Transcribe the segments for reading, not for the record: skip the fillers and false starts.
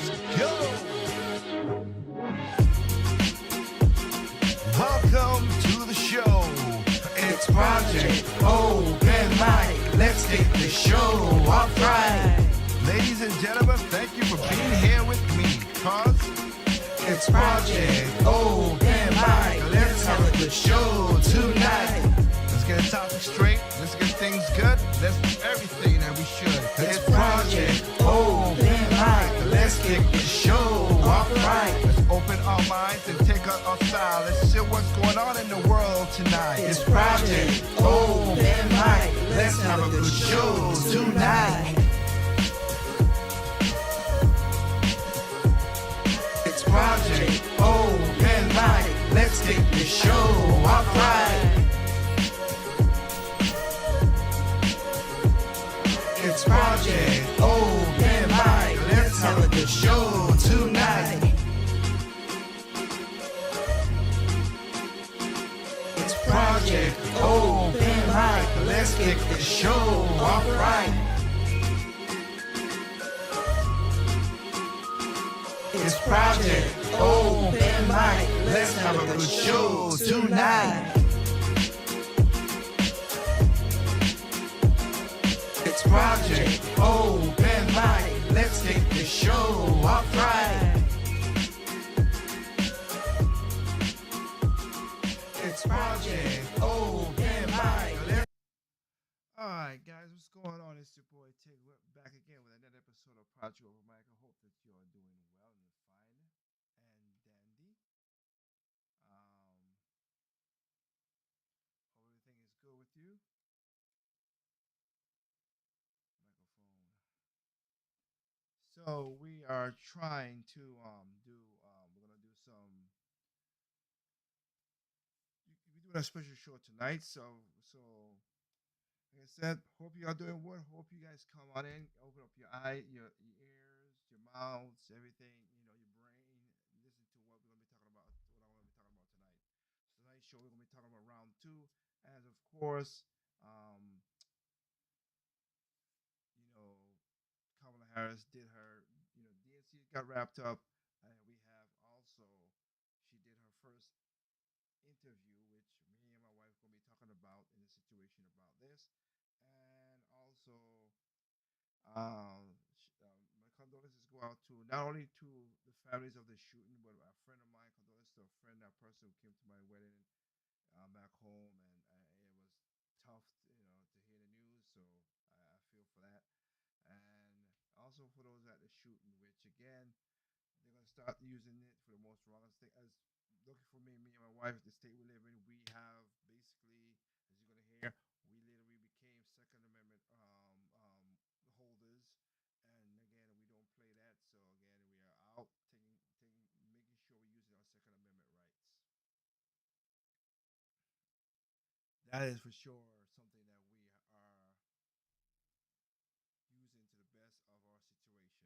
Let's go. Welcome to the show. It's Project Open Mic. Let's get the show off right. Ladies and gentlemen, thank you for being here with me. Cause it's Project Open Mic. Let's have a good show tonight. Let's get the topic straight. Let's get things good. Let's do everything that we should. It's Project Open Mic. Let's get the show off right. Let's open our minds and take out our style. Let's see what's going on in the world tonight. It's Project Open Mic. Let's have a good show tonight. It's Project Open Mic. Let's get the show off right. It's Project Open Mic. Let's have a good show tonight. It's Project Open Mic. Let's get the show off right. It's Project Open Mic. Let's have a good show tonight. It's Project Open Mic. Let's get the show off right. It's Project Open Mic. Alright guys, what's going on? It's your boy Tig. We're back again with another episode of Project Open Mic. I hope that you are doing well and fine and dandy. Hope everything is good with you. So we are trying to we're gonna do some we're doing a special show tonight. So like I said, hope you are doing well. Hope you guys come on in, open up your eye, your ears, your mouths, everything, your brain, listen to what we're gonna be talking about, what I'm gonna be talking about tonight. So tonight's show we're gonna be talking about round two, as of course, Kamala Harris did her, DNC got wrapped up, and we have also, she did her first interview, which me and my wife going to be talking about in the situation about this, and also, my condolences go out to not only to the families of the shooting, but a friend of mine, condolences to a friend, that person who came to my wedding back home, and it was tough, to hear the news, so I feel for that. And also for those at the shooting, which again, they're gonna start using it for the most wrongest thing. As looking for me and my wife, the state we live in, we have basically, as you're gonna hear, we literally became Second Amendment holders, and again, we don't play that. So again, we are out making sure we're using our Second Amendment rights. That is for sure something that we are using to the best of our situation.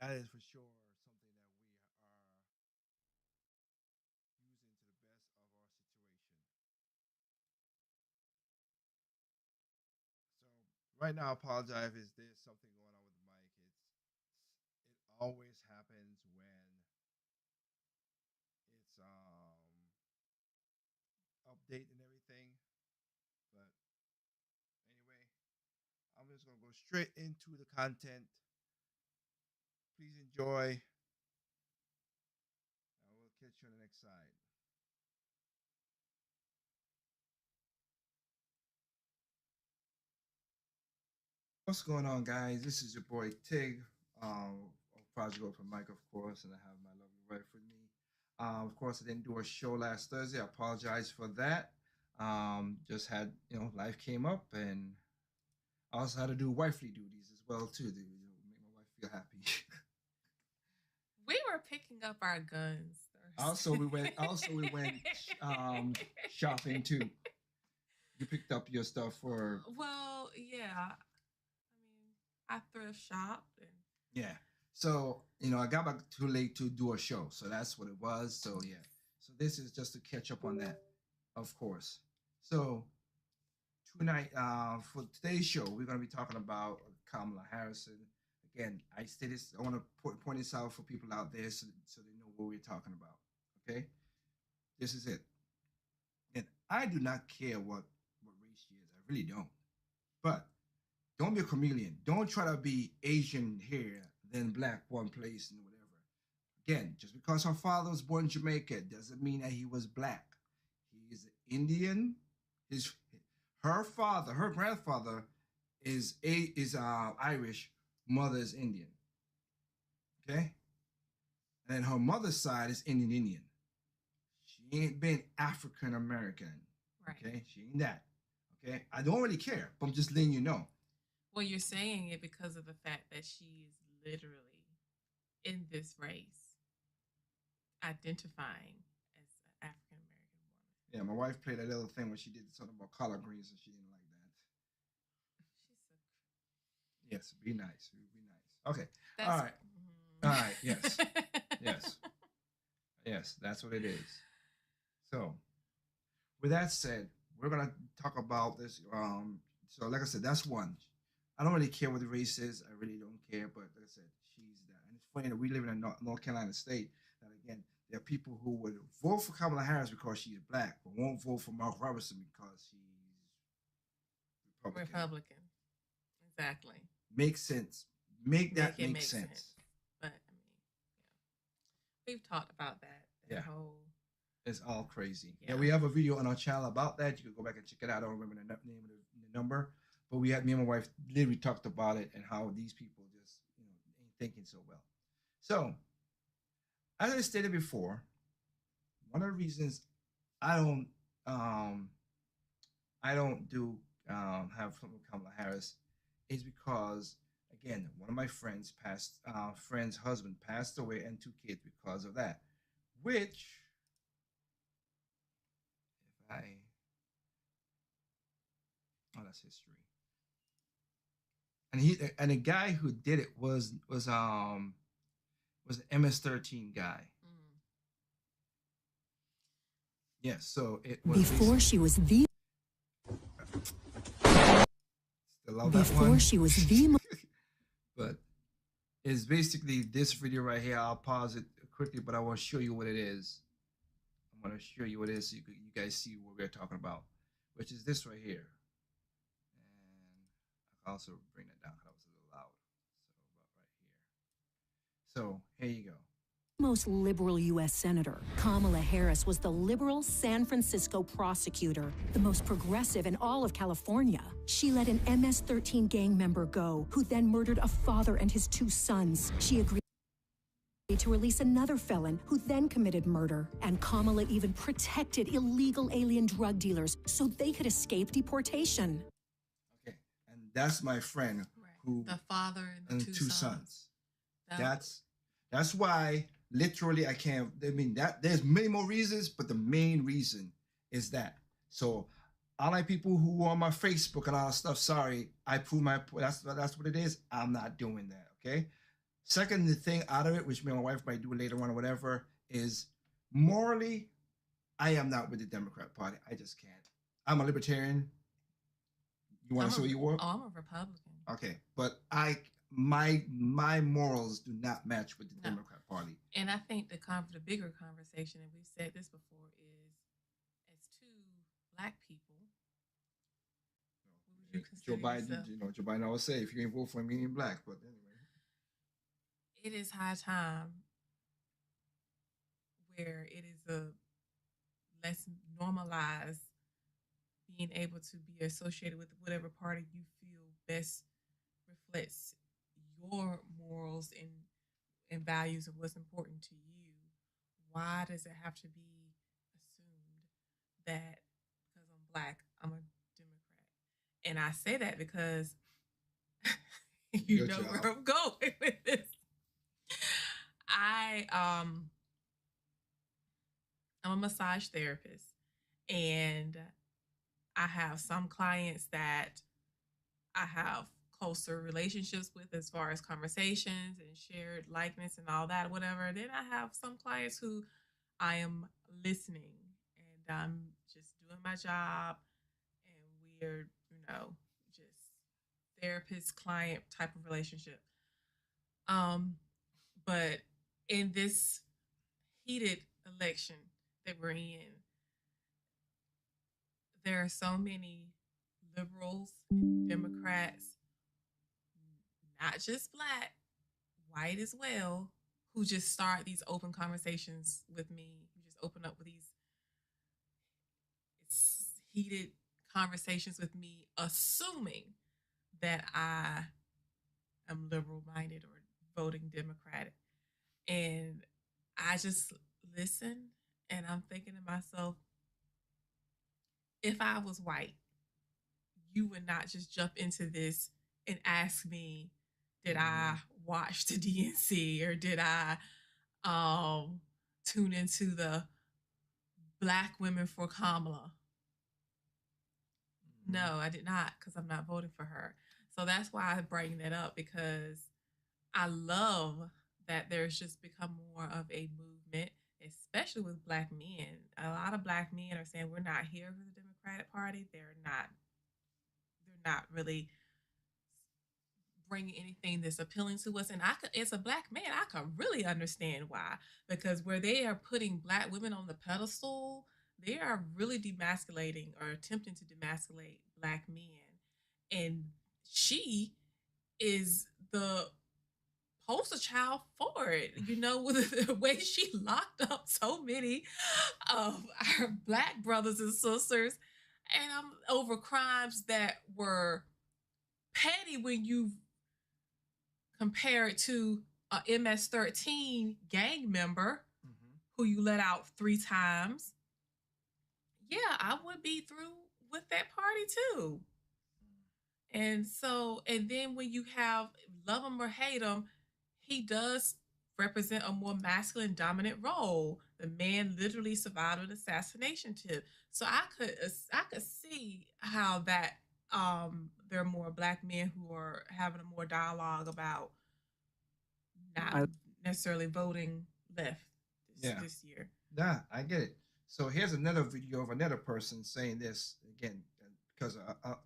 That is for sure something that we are using to the best of our situation. So right now, I apologize if there's something going on with the mic. It always happens when it's update and everything. But anyway, I'm just gonna go straight into the content. Please enjoy. I will catch you on the next side. What's going on, guys? This is your boy Tig, of Project Open Mic, of course, and I have my lovely wife with me. Of course, I didn't do a show last Thursday. I apologize for that. Just had, life came up, and I also had to do wifely duties as well too, to make my wife feel happy. We were picking up our guns Thursday. Also we went shopping too. You picked up your stuff for. Well, yeah. I thrift shopped and Yeah. So, I got back too late to do a show. So that's what it was. So, yeah. So this is just to catch up on that, of course. So tonight, for today's show, we're going to be talking about Kamala Harris. And again, I say this, I want to point this out for people out there so they know what we're talking about. Okay, this is it. And I do not care what race she is. I really don't. But don't be a chameleon. Don't try to be Asian here, then black one place and whatever. Again, just because her father was born in Jamaica doesn't mean that he was black. He is Indian. His her father, her grandfather is Irish. Mother is Indian. Okay, and her mother's side is Indian. She ain't been African American. Right. Okay, she ain't that. Okay, I don't really care, but I'm just letting you know. Well, you're saying it because of the fact that she is literally in this race identifying as an African American woman. Yeah, my wife played a little thing when she did something about collard greens and she didn't like that. She's Yes, be nice. Be nice. Okay. that's, All right. All right. Yes. Yes. Yes. That's what it is. So, with that said, we're gonna talk about this. So like I said, that's one. I don't really care what the race is. I really don't care. But like I said, she's that. And it's funny that we live in a North Carolina state. That again, there are people who would vote for Kamala Harris because she's black, but won't vote for Mark Robertson because he's Republican. Exactly. Makes sense. Make that make sense. But I mean, yeah. We've talked about that. Yeah. Whole. It's all crazy. Yeah. Yeah, we have a video on our channel about that. You can go back and check it out. I don't remember the name of the number, but me and my wife literally talked about it and how these people just ain't thinking so well. So, as I stated before, one of the reasons I don't do have fun with Kamala Harris is because again, one of my friends friend's husband passed away and 2 kids because of that, which that's history. And the guy who did it was an MS-13 guy. Mm. Yes, so it was before she was the she was the but it's basically this video right here. I'll pause it quickly, but I want to show you what it is. I'm going to show you what it is so you guys see what we're talking about, which is this right here. And I can also bring that down because that was a little loud. So about right here. So here you go. most liberal U.S. senator. Kamala Harris was the liberal San Francisco prosecutor, the most progressive in all of California. She let an MS-13 gang member go, who then murdered a father and his 2 sons. She agreed to release another felon who then committed murder. And Kamala even protected illegal alien drug dealers so they could escape deportation. Okay, and that's my friend who the father and the 2 sons. That's why literally I can't. I mean that there's many more reasons, but the main reason is that. So all my people who are on my Facebook and all that stuff, sorry, I prove my. That's what it is. I'm not doing that. Okay. Second, the thing out of it, which me and my wife might do later on or whatever, is morally, I am not with the Democrat Party. I just can't. I'm a libertarian. You want to say what you want? I'm a Republican. Okay, but my morals do not match with the Democrat Party. And I think the bigger conversation, and we've said this before, is as 2 Black people. What would you Joe Biden, yourself? Joe Biden always say, if you ain't vote for him, you ain't black. But anyway. It is high time where it is a less normalized being able to be associated with whatever party you feel best reflects your morals and values of what's important to you. Why does it have to be assumed that because I'm Black, I'm a Democrat? And I say that because you know where I'm going with this. I'm a massage therapist, and I have some clients that I have closer relationships with as far as conversations and shared likeness and all that, whatever. Then I have some clients who I am listening and I'm just doing my job, and we're just therapist client type of relationship. But in this heated election that we're in, there are so many liberals and Democrats, not just black, white as well, who just start these open conversations with me, who just open up with these heated conversations with me, assuming that I am liberal minded or voting Democratic. And I just listen and I'm thinking to myself, if I was white, you would not just jump into this and ask me, did I watch the DNC or did I tune into the Black Women for Kamala? No, I did not, because I'm not voting for her. So that's why I bring that up, because I love that there's just become more of a movement, especially with black men. A lot of black men are saying we're not here for the Democratic Party. They're not really bringing anything that's appealing to us. And as a black man, I can really understand why, because where they are putting black women on the pedestal, they are really demasculating or attempting to demasculate black men. And she is the poster child for it, with the way she locked up so many of our black brothers and sisters, and over crimes that were petty when you compare it to a MS-13 gang member who you let out 3 times. Yeah, I would be through with that party too. And then when you have love him or hate him, he does represent a more masculine dominant role. The man literally survived an assassination tip. So I could see how that there are more black men who are having a more dialogue about not necessarily voting left this year. Yeah, I get it. So here's another video of another person saying this again, because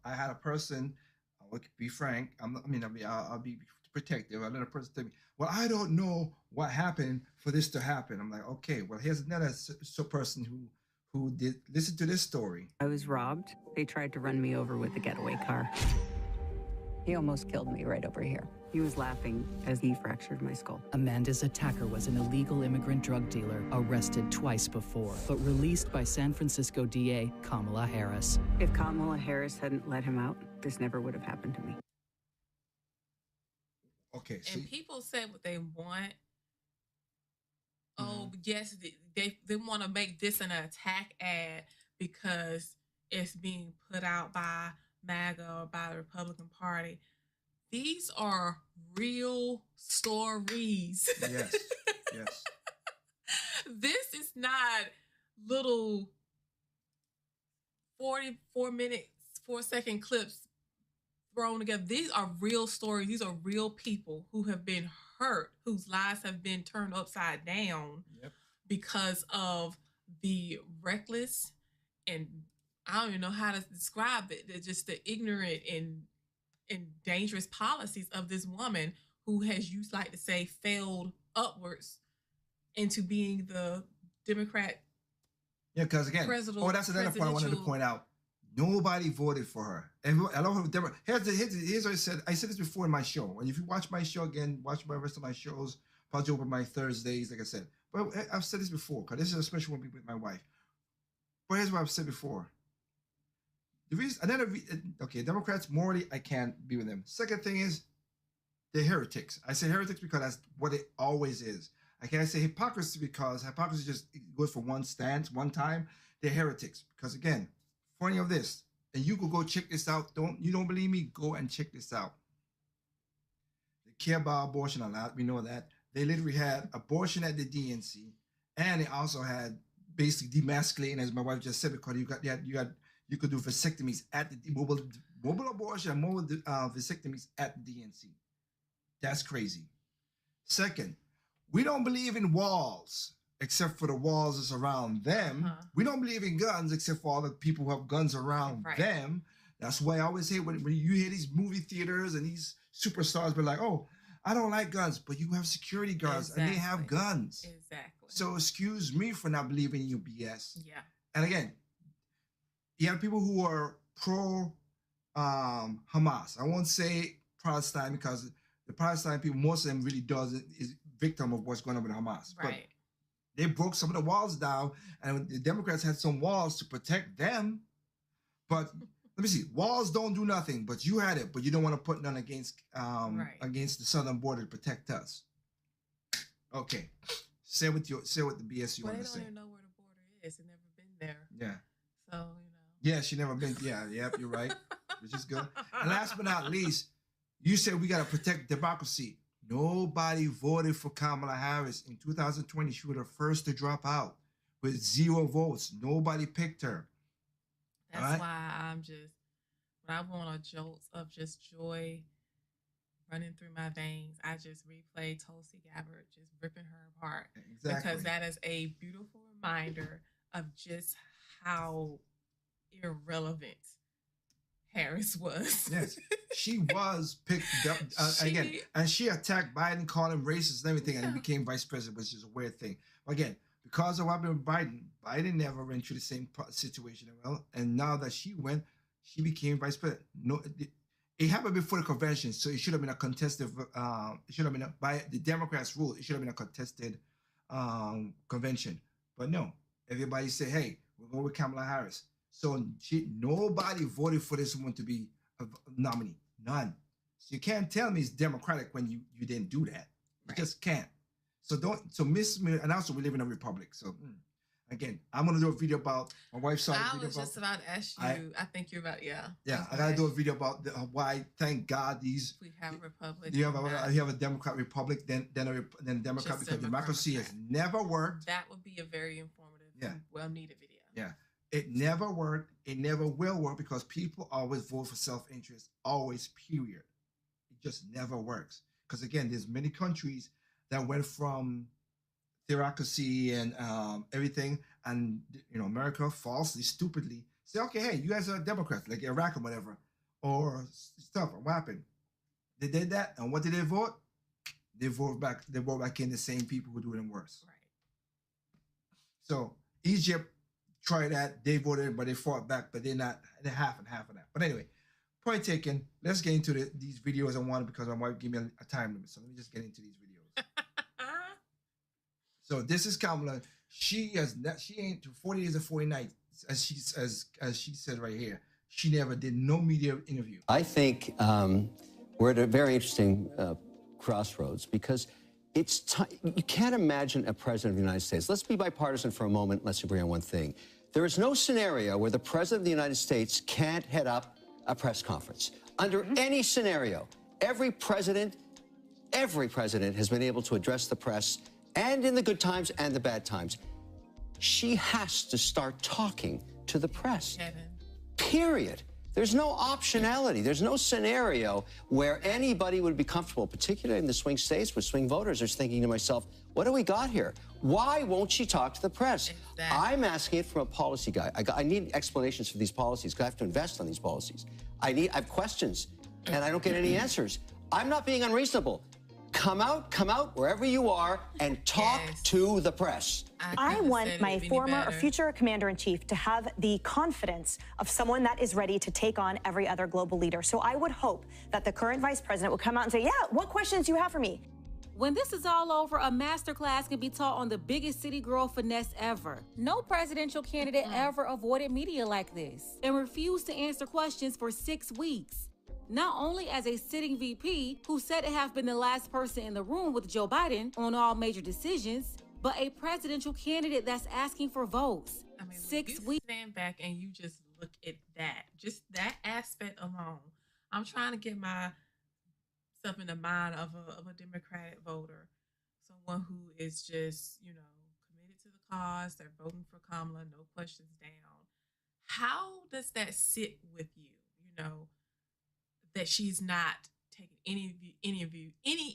I had a person. I'll be frank. I'll be protective. Another person tell me, "Well, I don't know what happened for this to happen." I'm like, "Okay, well, here's another person who did listen to this story." I was robbed. They tried to run me over with the getaway car. He almost killed me right over here. He was laughing as he fractured my skull. Amanda's attacker was an illegal immigrant drug dealer, arrested twice before, but released by San Francisco DA Kamala Harris. If Kamala Harris hadn't let him out, this never would have happened to me. Okay, so and people say what they want. Oh, yes, they want to make this an attack ad because it's being put out by MAGA or by the Republican Party. These are real stories. Yes, yes. This is not little 4-second clips thrown together. These are real stories. These are real people who have been hurt, whose lives have been turned upside down because of the reckless, and I don't even know how to describe it, just the ignorant and dangerous policies of this woman who has, you like to say, failed upwards into being the Democrat. Yeah, because again, that's another point I wanted to point out. Nobody voted for her. And I love her. Here's what I said. I said this before in my show. And if you watch my show again, watch my rest of my shows, probably over my Thursdays, like I said. But I've said this before, because this is a special one with my wife. But here's what I've said before. The reason, Democrats, morally, I can't be with them. Second thing is, they're heretics. I say heretics because that's what it always is. I can't say hypocrisy because hypocrisy just goes for one stance, one time. They're heretics. Because again, funny of this, and you could go check this out. You don't believe me? Go and check this out. They care about abortion a lot. We know that. They literally had abortion at the DNC, and they also had basically demasculating, as my wife just said, because you could do vasectomies at the mobile abortion and mobile vasectomies at the DNC. That's crazy. Second, we don't believe in walls except for the walls that's around them. We don't believe in guns except for all the people who have guns around them. That's why I always hate when you hear these movie theaters and these superstars be like, oh, I don't like guns, but you have security guards and they have guns. Exactly. So excuse me for not believing in your BS. Yeah. And again, you have people who are pro Hamas. I won't say Palestine because the Palestine people, most of them really is victim of what's going on with Hamas. Right. But they broke some of the walls down, and the Democrats had some walls to protect them. But let me see, walls don't do nothing, but you had it, but you don't want to put none against against the southern border to protect us. Okay. Say what the BS you want to say. They don't even know where the border is. They've never been there. Yeah. So, Yeah, she never been. Yeah, yep, you're right. Which is good. And last but not least, you said we got to protect democracy. Nobody voted for Kamala Harris in 2020. She was the first to drop out with 0 votes. Nobody picked her. That's why I'm just, when I want a jolt of just joy running through my veins, I just replay Tulsi Gabbard just ripping her apart. Exactly. Because that is a beautiful reminder of just how irrelevant Harris was. Yes, she was picked up again, and she attacked Biden, called him racist and everything, and he became vice president, which is a weird thing. But again, because of what happened with Biden never went through the same situation. Well, and now that she went, she became vice president. No, it happened before the convention, so it should have been a contested. It should have been by the Democrats' rule. It should have been a contested convention, but no. Everybody said, "Hey, we're going with Kamala Harris." So nobody voted for this woman to be a nominee. None. So you can't tell me it's Democratic when you didn't do that. You just can't. So miss me. And also we live in a republic. So again, I'm gonna do a video about my wife saw. I was just about to ask you. I think you're about Yeah, I gotta do a video about why. Thank God we have a republic. You have a Democrat republic, then Democrat, because democracy has never worked. That would be a very informative, well needed video. Yeah. It never worked. It never will work because people always vote for self-interest. Always, period. It just never works. Because again, there's many countries that went from theocracy and everything, and America falsely, stupidly say, okay, hey, you guys are Democrats, like Iraq or whatever, or stuff. What happened? They did that, and what did they vote? They vote back. They vote back in the same people who do them worse. Right. So Egypt tried that, they voted, but they fought back, but they're half and half of that. But anyway, point taken. Let's get into these videos I wanted because my wife gave me a time limit. So let me just get into these videos. So this is Kamala. She ain't 40 days and 40 nights, as she said right here. She never did no media interview. I think we're at a very interesting crossroads because you can't imagine a president of the United States. Let's be bipartisan for a moment. Let's agree on one thing. There is no scenario where the president of the United States can't head up a press conference. Under any scenario, every president has been able to address the press, and in the good times and the bad times. She has to start talking to the press. Kevin. Period. There's no optionality. There's no scenario where anybody would be comfortable, particularly in the swing states with swing voters. Are thinking to myself, what do we got here? Why won't she talk to the press? Exactly. I'm asking it from a policy guy. I need explanations for these policies because I have to invest on these policies. I have questions, and I don't get any answers. I'm not being unreasonable. Come out wherever you are and talk to the press. I want my former or future commander-in-chief to have the confidence of someone that is ready to take on every other global leader. So I would hope that the current vice president will come out and say, yeah, what questions do you have for me? When this is all over, a masterclass can be taught on the biggest city girl finesse ever. No presidential candidate ever avoided media like this and refused to answer questions for 6 weeks. Not only as a sitting VP who said to have been the last person in the room with Joe Biden on all major decisions, but a presidential candidate that's asking for votes. I mean, 6 weeks. Stand back and you just look at that, just that aspect alone. I'm trying to get myself in the mind of a Democratic voter, someone who is just, committed to the cause. They're voting for Kamala, no questions down. How does that sit with you? That she's not taking any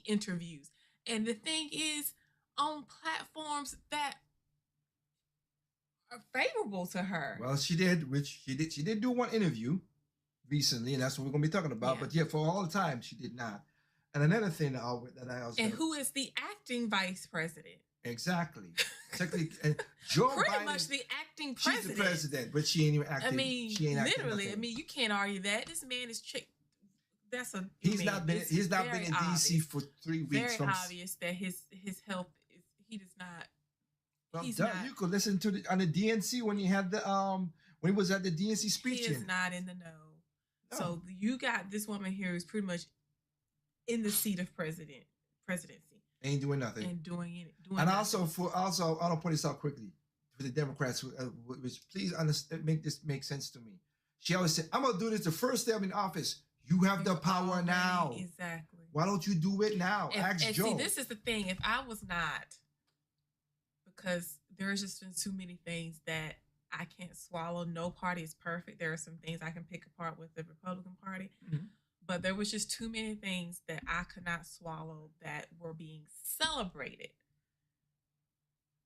interviews. And the thing is, on platforms that are favorable to her. Well, she did do one interview, recently, and that's what we're going to be talking about. Yeah. But yeah, for all the time, she did not. And another thing that I also... And who is the acting vice president? Exactly. And Joe Pretty Biden, much the acting president. She's the president, but she ain't even acting. I mean, she ain't acting literally. nothing. I mean, you can't argue that. This man is He's not been in DC for 3 weeks. Very obvious that his health is. He does not. Well, he's duh, not. you could listen to on the DNC when he had the when he was at the DNC speech. He is not in the know. No. So you got this woman here who's pretty much in the seat of presidency. Ain't doing nothing. And doing it. And also, I don't point this out quickly for the Democrats, which please understand, make this make sense to me. She always said, "I'm gonna do this the first day I'm in office." You have the power now. Exactly. Why don't you do it now? Ask Joe. See, this is the thing. If I was not, because there's just been too many things that I can't swallow. No party is perfect. There are some things I can pick apart with the Republican Party. Mm-hmm. But there was just too many things that I could not swallow that were being celebrated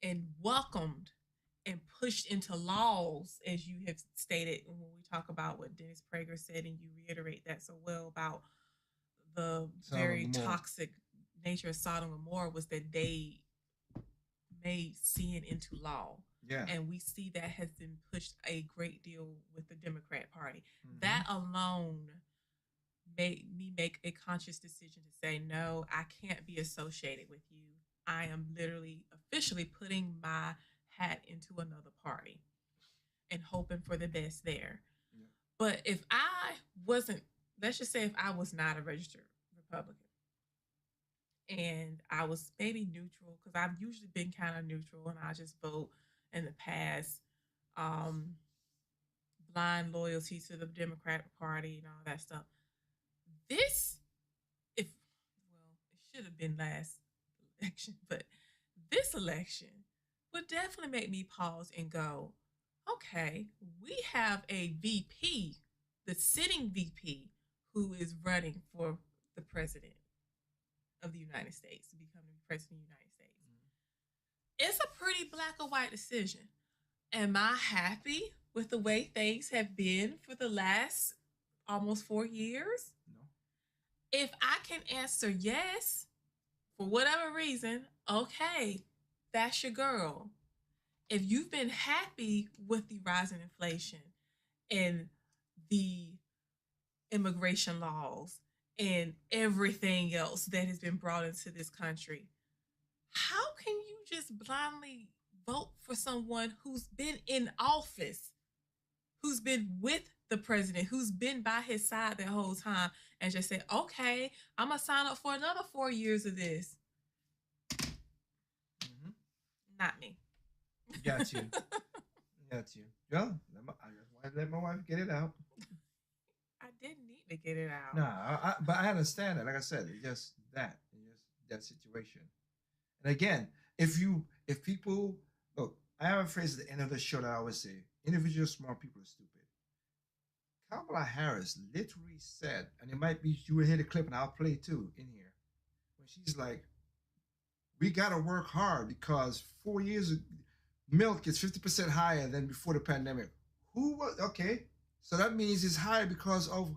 and welcomed and pushed into laws, as you have stated when we talk about what Dennis Prager said, and you reiterate that so well about the very toxic nature of Sodom and Gomorrah, was that they made sin into law. Yeah. And we see that has been pushed a great deal with the Democrat Party. Mm-hmm. That alone made me make a conscious decision to say, no, I can't be associated with you. I am literally officially putting my hat into another party and hoping for the best there. Yeah. But if I wasn't, let's just say if I was not a registered Republican and I was maybe neutral, because I've usually been kind of neutral and I just vote in the past, blind loyalty to the Democratic Party and all that stuff. It should have been last election, but this election would definitely make me pause and go, okay, we have a VP, the sitting VP, who is running for the president of the United States, to become the president of the United States. Mm-hmm. It's a pretty black or white decision. Am I happy with the way things have been for the last almost 4 years? No. If I can answer yes, for whatever reason, okay, that's your girl. If you've been happy with the rising inflation and the immigration laws and everything else that has been brought into this country, how can you just blindly vote for someone who's been in office, who's been with the president, who's been by his side that whole time, and just say, okay, I'm going to sign up for another 4 years of this? Mm-hmm. Not me. Got you. Got you. Yeah, I let my wife get it out. I didn't need to get it out. No, but I understand that. Like I said, it's just that. It's just that situation. And again, if people, look, I have a phrase at the end of the show that I always say, individual smart people are stupid. Kamala Harris literally said, and it might be, you will hear the clip and I'll play it too in here, when she's like, we got to work hard because 4 years ago, milk is 50% higher than before the pandemic. Okay, so that means it's higher because of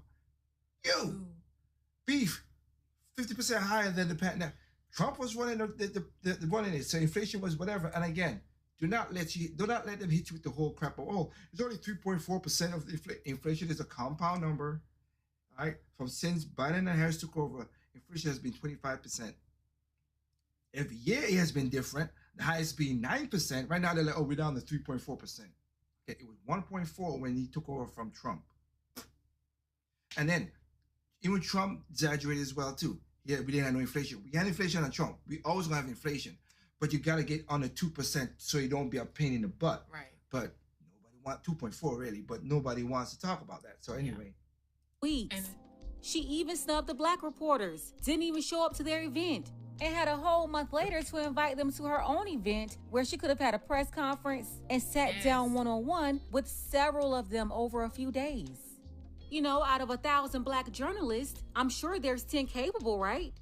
you. Ooh. Beef, 50% higher than the pandemic. Trump was running the running it, so inflation was whatever. And again, do not let them hit you with the whole crap of, oh, it's only 3.4% of the inflation is a compound number. All right, from since Biden and Harris took over, inflation has been 25%. Every year it has been different. The highest being 9%. Right now they're like, oh, we're down to 3.4%. Okay, it was 1.4 when he took over from Trump. And then even Trump exaggerated as well too. Yeah, we didn't have no inflation. We had inflation on Trump. We always gonna have inflation, but you gotta get under 2% so you don't be a pain in the butt. Right. But nobody wants 2.4 really. But nobody wants to talk about that. So anyway. Weeks. And she even snubbed the black reporters. Didn't even show up to their event. And had a whole month later to invite them to her own event where she could have had a press conference and sat down one-on-one with several of them over a few days. You know, out of 1,000 black journalists, I'm sure there's 10 capable, right?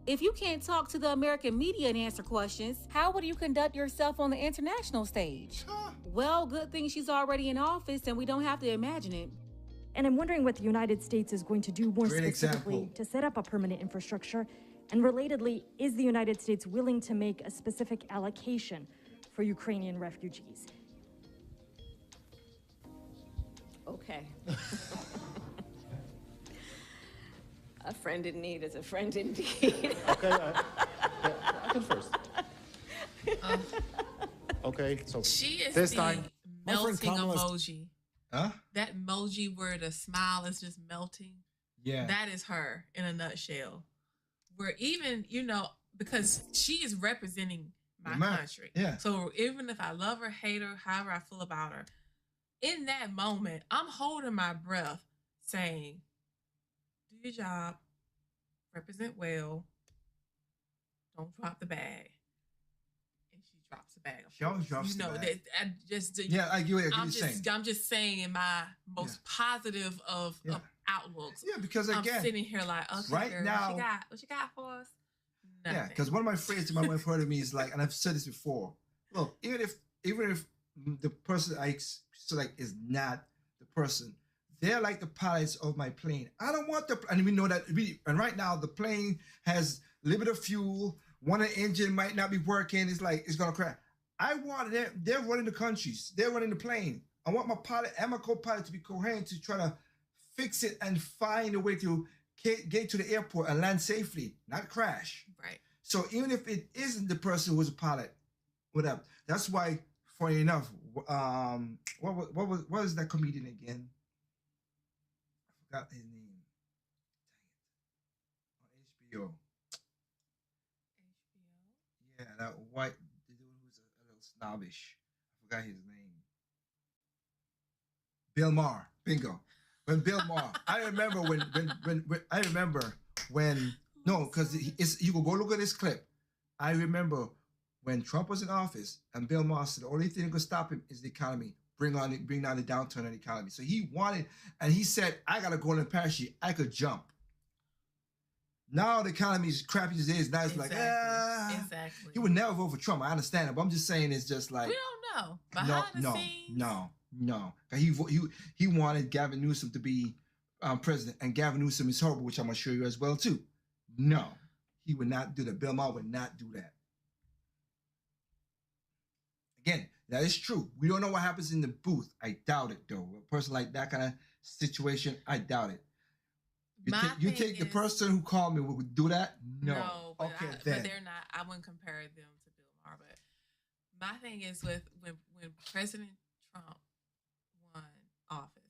If you can't talk to the American media and answer questions, how would you conduct yourself on the international stage? Well, good thing she's already in office and we don't have to imagine it. And I'm wondering what the United States is going to do more Great specifically example. to set up a permanent infrastructure. And relatedly, is the United States willing to make a specific allocation for Ukrainian refugees? Okay. A friend in need is a friend indeed. Okay, I can first. Okay, so She is this the time, my friend melting Kamala's- emoji. Huh? That emoji where the smile is just melting. Yeah. That is her in a nutshell. Where even, because she is representing my country. Yeah. So even if I love her, hate her, however I feel about her, in that moment, I'm holding my breath saying, do your job, represent well, don't drop the bag. And she drops the bag. She always drops the bag. That I just Yeah, I get what you're saying. I'm just saying in my most positive of outlooks. Yeah, because again, I'm sitting here like, okay, right girl, now, what you got for us? Nothing. yeah, because one of my phrases my wife heard of me is like, and I've said this before. Look, even if the person I select is not the person, they're like the pilots of my plane. I don't want and we know that. And right now the plane has limited fuel. One of the engine might not be working. It's like it's gonna crash. I want they're running the countries. They're running the plane. I want my pilot and my co-pilot to be coherent to try to fix it and find a way to get to the airport and land safely, not crash. Right. So even if it isn't the person who's a pilot, whatever. That's why, funny enough, what was that comedian again? I forgot his name. Dang it. On HBO. Yeah, that white dude who's a little snobbish. I forgot his name. Bill Maher. Bingo. When Bill Maher. I remember when no, because you can go look at this clip. I remember when Trump was in office and Bill Maher said the only thing that could stop him is the economy. Bring down the downturn in the economy. So he wanted, and he said, I got a golden parachute. I could jump. Now the economy is crappy as it is. Now it's Exactly. like, Exactly. He would never vote for Trump. I understand it, but I'm just saying it's just like We don't know. Behind the scenes. No. He wanted Gavin Newsom to be president, and Gavin Newsom is horrible, which I'm gonna show you as well too. No, he would not do that. Bill Maher would not do that. Again, that is true. We don't know what happens in the booth. I doubt it, though. A person like that kind of situation, I doubt it. You take the person who called me would do that? No. But Okay, but then. they're not. I wouldn't compare them to Bill Maher. But my thing is with when President Trump won office,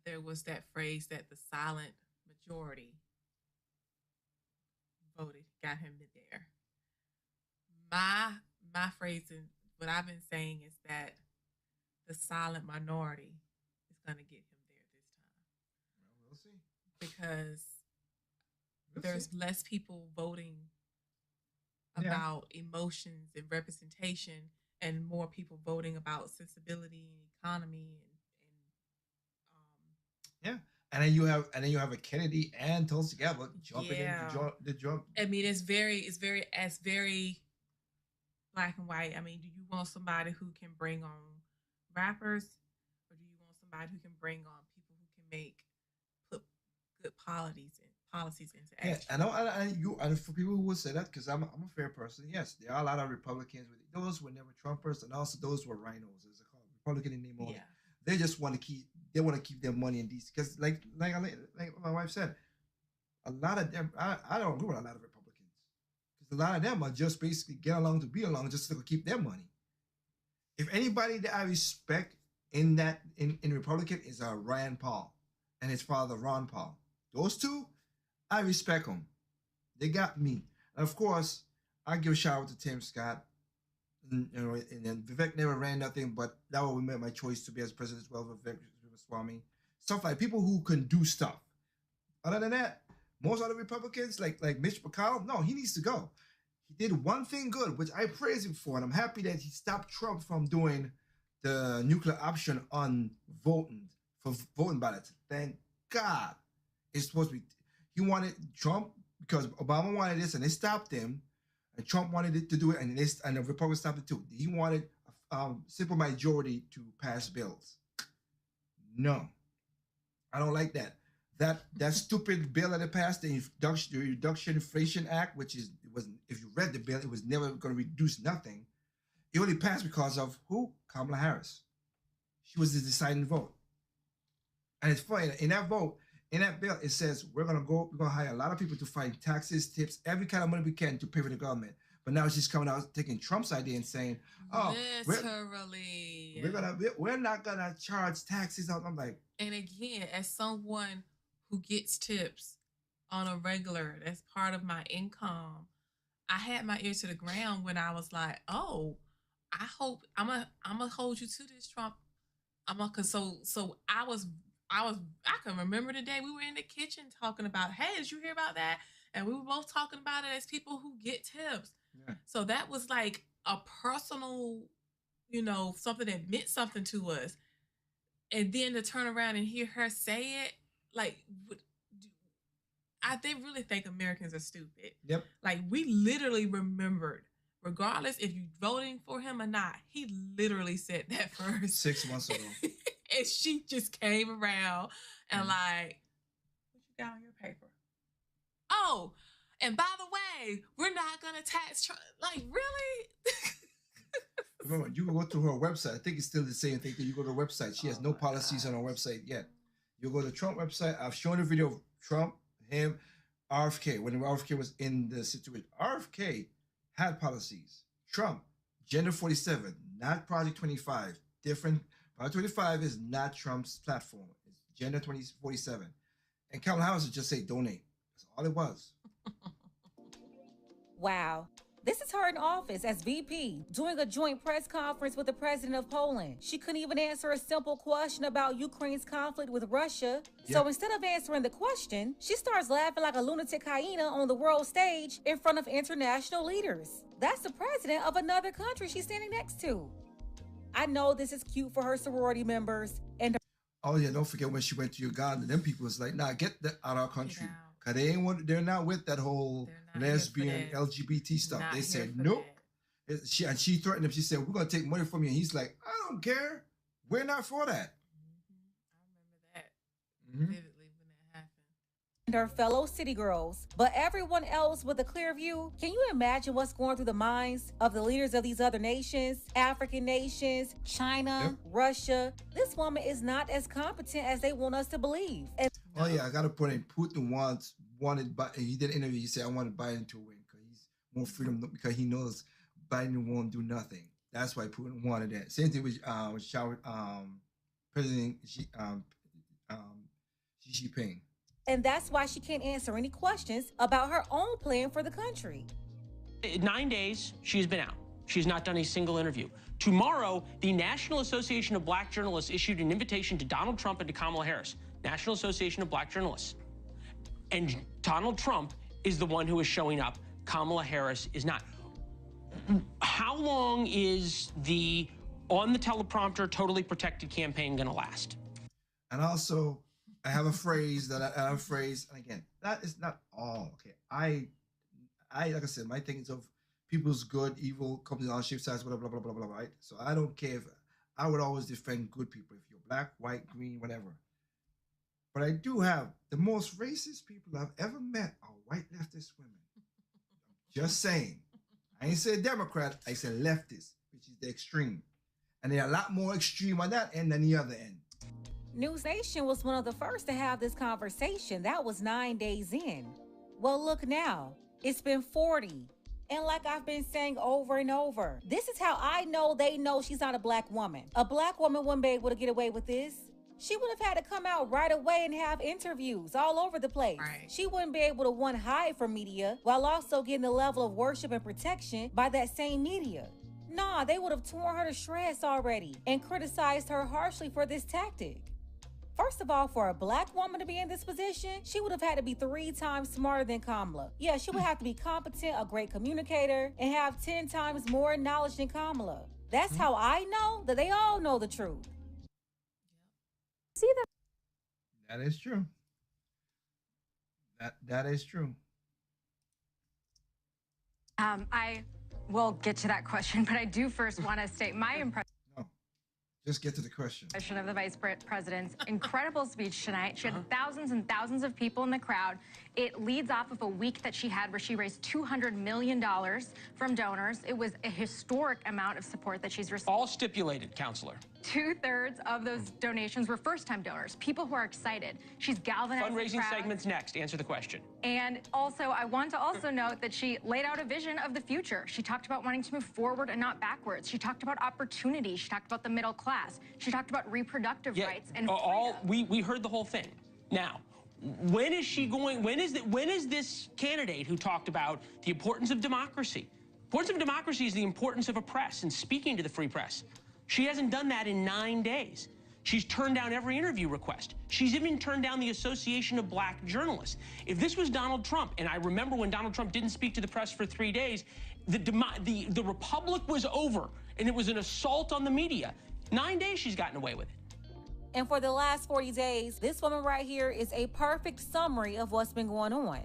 there was that phrase that the silent majority voted, got him there. My phrase and what I've been saying is that the silent minority is going to get him there this time. Well, we'll see. Because there's less people voting about emotions and representation, and more people voting about sensibility and economy And then you have a Kennedy and Tulsi Gabbard jumping in the jump. I mean, it's very black and white. I mean, do you want somebody who can bring on rappers, or do you want somebody who can bring on people who can put good policies into action? Yeah, and for people who would say that, because I'm a fair person, yes, there are a lot of Republicans. Those were never Trumpers, and also those were rhinos, as they call it, Republican in name only. Yeah. They just want to keep their money in DC, because like my wife said, a lot of them, I don't agree with a lot of Republicans, because a lot of them are just basically get along to be along, just to keep their money. If anybody that I respect in Republican is Rand Paul and his father Ron Paul. Those two, I respect them. They got me. And of course, I give a shout out to Tim Scott. And then Vivek never ran nothing, but that would be my choice to be as president as well. Vivek Swami, stuff like people who can do stuff. Other than that, most other Republicans like Mitch McConnell, no, he needs to go. He did one thing good, which I praise him for, and I'm happy that he stopped Trump from doing the nuclear option on voting ballots. Thank God. It's supposed to be. He wanted Trump because Obama wanted this, and they stopped him. And Trump wanted it to do it, and the Republicans stopped it too. He wanted a simple majority to pass bills. No. I don't like that. That stupid bill that they passed, the Reduction Inflation Act, which is it wasn't. If you read the bill, it was never going to reduce nothing. It only passed because of who? Kamala Harris. She was the deciding vote. And it's funny, in that vote, in that bill, it says we're gonna hire a lot of people to find taxes, tips, every kind of money we can to pay for the government. But now she's coming out taking Trump's idea and saying, "Oh, literally, we're not gonna charge taxes." I'm like, and again, as someone who gets tips on a regular, that's part of my income. I had my ear to the ground when I was like, "Oh, I hope I'm gonna hold you to this, Trump." So I can remember the day we were in the kitchen talking about, hey, did you hear about that? And we were both talking about it as people who get tips. Yeah. So that was like a personal, something that meant something to us. And then to turn around and hear her say it, like, they really think Americans are stupid. Yep. Like, we literally remembered, regardless if you're voting for him or not, he literally said that first. 6 months ago. And she just came around and like, what you got on your paper? Oh, and by the way, we're not going to tax Trump. Like, really? Remember, you can go to her website. I think it's still the same thing. You go to her website. She has no policies on her website yet. You go to the Trump website. I've shown a video of Trump, him, RFK. When RFK was in the situation, RFK had policies. Trump, Gender 47, not Project 25. Different. Project 25 is not Trump's platform. It's Gender 2047. And Kamala Harris would just say donate. That's all it was. Wow. This is her in office as VP, doing a joint press conference with the president of Poland. She couldn't even answer a simple question about Ukraine's conflict with Russia. Yep. So instead of answering the question, she starts laughing like a lunatic hyena on the world stage in front of international leaders. That's the president of another country she's standing next to. I know this is cute for her sorority members and oh yeah, don't forget when she went to Uganda, them people was like, nah, get that out of our country. Cause they're not with that whole lesbian LGBT stuff. They said nope. She threatened him. She said, we're gonna take money from you. And he's like, I don't care. We're not for that. I remember that vividly when that happened. And her fellow city girls, but everyone else with a clear view. Can you imagine what's going through the minds of the leaders of these other nations, African nations, China, Russia? This woman is not as competent as they want us to believe. And oh yeah, I gotta put in Putin wanted Biden. He did an interview. He said, I wanted Biden to win because he's more freedom because he knows Biden won't do nothing. That's why Putin wanted that. Same thing with President Xi Jinping. And that's why she can't answer any questions about her own plan for the country. 9 days, she's been out. She's not done a single interview. Tomorrow, the National Association of Black Journalists issued an invitation to Donald Trump and to Kamala Harris. National Association of Black Journalists. And Donald Trump is the one who is showing up. Kamala Harris is not. How long is the on the teleprompter, totally protected campaign going to last? And also, I have a phrase and again, that is not all. Okay, I like I said, my thing is of people's good, evil, comes in all shapes, sizes, blah blah blah blah blah. Right. So I don't care if I would always defend good people. If you're black, white, green, whatever. But I do have the most racist people I've ever met are white leftist women. Just saying. I ain't said Democrat, I said leftist, which is the extreme. And they're a lot more extreme on that end than the other end. News Nation was one of the first to have this conversation. That was 9 days in. Well, look now. It's been 40. And like I've been saying over and over, this is how I know they know she's not a black woman. A black woman wouldn't be able to get away with this. She would have had to come out right away and have interviews all over the place. Right. She wouldn't be able to hide from media while also getting the level of worship and protection by that same media. Nah, they would have torn her to shreds already and criticized her harshly for this tactic. First of all, for a black woman to be in this position, she would have had to be 3 times smarter than Kamala. Yeah, she would have to be competent, a great communicator, and have 10 times more knowledge than Kamala. That's how I know that they all know the truth. See that? That is true. That is true. I will get to that question, but I do first want to state my impression. No. Just get to the question. Of the Vice President's incredible speech tonight. She had thousands and thousands of people in the crowd. It leads off of a week that she had where she raised $200 million from donors. It was a historic amount of support that she's received. All stipulated, Counselor. 2/3 of those donations were first-time donors, people who are excited. She's galvanized the Fundraising crowd. segments next. Answer the question. And also, I want to also note that she laid out a vision of the future. She talked about wanting to move forward and not backwards. She talked about opportunity. She talked about the middle class. She talked about reproductive rights and we heard the whole thing. Now, when is she going? When is this candidate who talked about the importance of democracy? The importance of democracy is the importance of a press and speaking to the free press. She hasn't done that in 9 days. She's turned down every interview request. She's even turned down the Association of Black Journalists. If this was Donald Trump, and I remember when Donald Trump didn't speak to the press for 3 days, the republic was over, and it was an assault on the media. 9 days she's gotten away with it. And for the last 40 days, this woman right here is a perfect summary of what's been going on.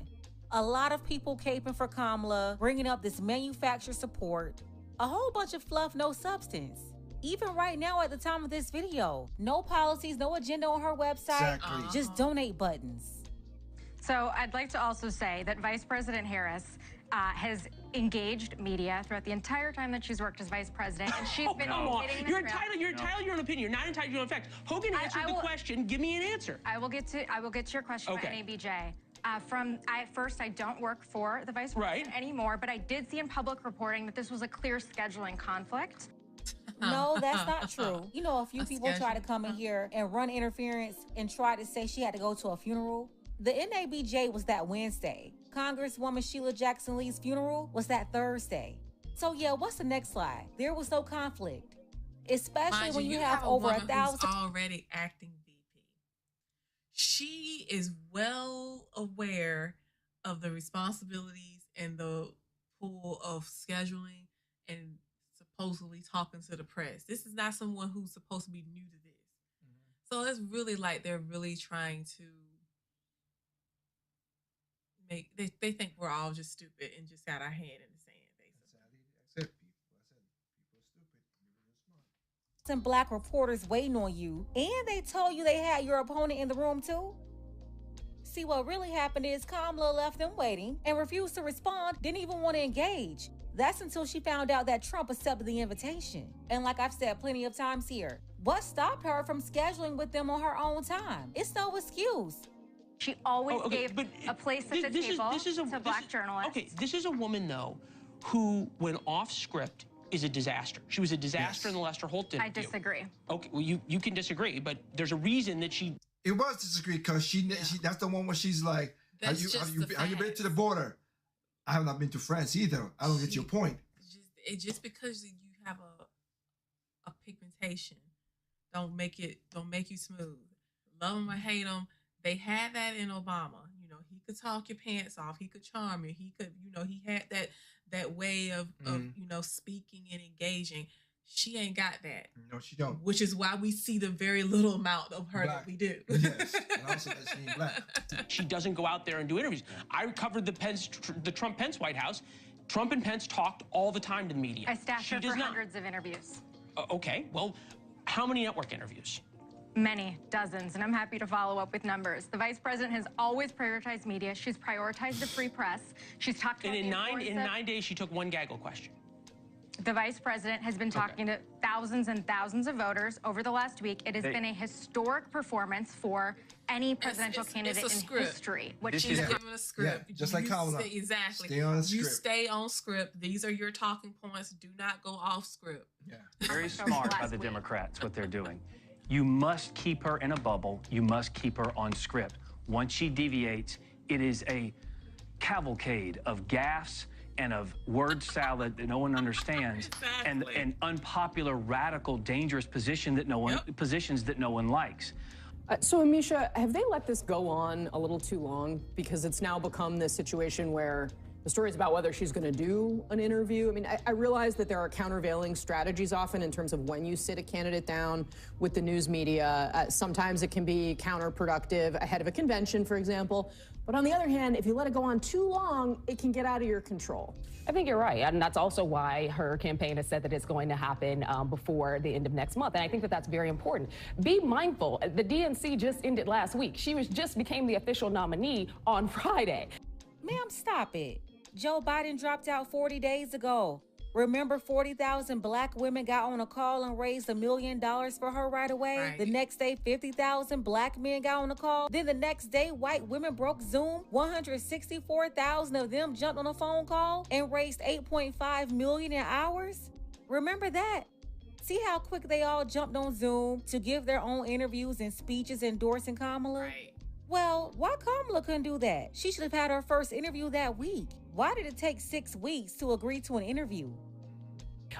A lot of people caping for Kamala, bringing up this manufactured support, a whole bunch of fluff, no substance. Even right now at the time of this video, no policies, no agenda on her website, just donate buttons. So I'd like to also say that Vice President Harris has engaged media throughout the entire time that she's worked as vice president, and she's been hitting the You're entitled to your own opinion. You're not entitled to your own facts. Hogan answered the question. Give me an answer. I will get to your question about NABJ. At first, I don't work for the vice president anymore, but I did see in public reporting that this was a clear scheduling conflict. No, that's not true. You know, a few people try to come in here and run interference and try to say she had to go to a funeral. The NABJ was that Wednesday. Congresswoman Sheila Jackson Lee's funeral was that Thursday. So yeah, what's the next slide? There was no conflict, especially when you have over 1,000. Who's already acting VP. She is well aware of the responsibilities and the pull of scheduling and supposedly talking to the press. This is not someone who's supposed to be new to this. So it's really like they're really trying to make, they think we're all just stupid and just got our hand in the sand, basically. Some black reporters waiting on you, and they told you they had your opponent in the room too. See, what really happened is Kamala left them waiting and refused to respond, didn't even want to engage. That's until she found out that Trump accepted the invitation. And like I've said plenty of times here, what stopped her from scheduling with them on her own time? It's no excuse. She always gave a place at the table to black journalists. Okay, this is a woman, though, who, when off script, is a disaster. She was a disaster in the Lester Holt interview. I disagree. Okay, well, you can disagree, but there's a reason that she... It was disagree because she that's the one where she's like, have you been to the border? I have not been to France either. I don't get your point. Just because you have a pigmentation don't make you smooth. Love them or hate them. They had that in Obama. You know, he could talk your pants off. He could charm you. He could, he had that way of speaking and engaging. She ain't got that. No, she don't. Which is why we see the very little amount of her that we do. Yes, and also that she ain't black. She doesn't go out there and do interviews. I covered the Trump-Pence White House. Trump and Pence talked all the time to the media. I staffed her for hundreds of interviews. Okay, well, how many network interviews? Many, dozens, and I'm happy to follow up with numbers. The vice president has always prioritized media. She's prioritized the free press. She's talked about in 9 days, she took one gaggle question. The vice president has been talking to thousands and thousands of voters over the last week. It has been a historic performance for any presidential candidate in history. What she's given a script. Yeah, just like Kamala. Exactly. Stay on script. You stay on script. These are your talking points. Do not go off script. Yeah. Very smart by the Democrats, what they're doing. You must keep her in a bubble. You must keep her on script. Once she deviates, it is a cavalcade of gaffes and of word salad that no one understands, and unpopular, radical, dangerous positions that no one likes. So, Amisha, have they let this go on a little too long? Because it's now become this situation where The stories about whether she's going to do an interview. I mean, I realize that there are countervailing strategies often in terms of when you sit a candidate down with the news media. Sometimes it can be counterproductive ahead of a convention, for example. But on the other hand, if you let it go on too long, it can get out of your control. I think you're right. And that's also why her campaign has said that it's going to happen before the end of next month. And I think that that's very important. Be mindful. The DNC just ended last week. She just became the official nominee on Friday. Ma'am, stop it. Joe Biden dropped out 40 days ago. Remember 40,000 black women got on a call and raised $1 million for her right away? Right. The next day, 50,000 black men got on a call. Then the next day, white women broke Zoom. 164,000 of them jumped on a phone call and raised $8.5 million in hours. Remember that? See how quick they all jumped on Zoom to give their own interviews and speeches endorsing Kamala? Right. Well, why Kamala couldn't do that? She should have had her first interview that week. Why did it take 6 weeks to agree to an interview?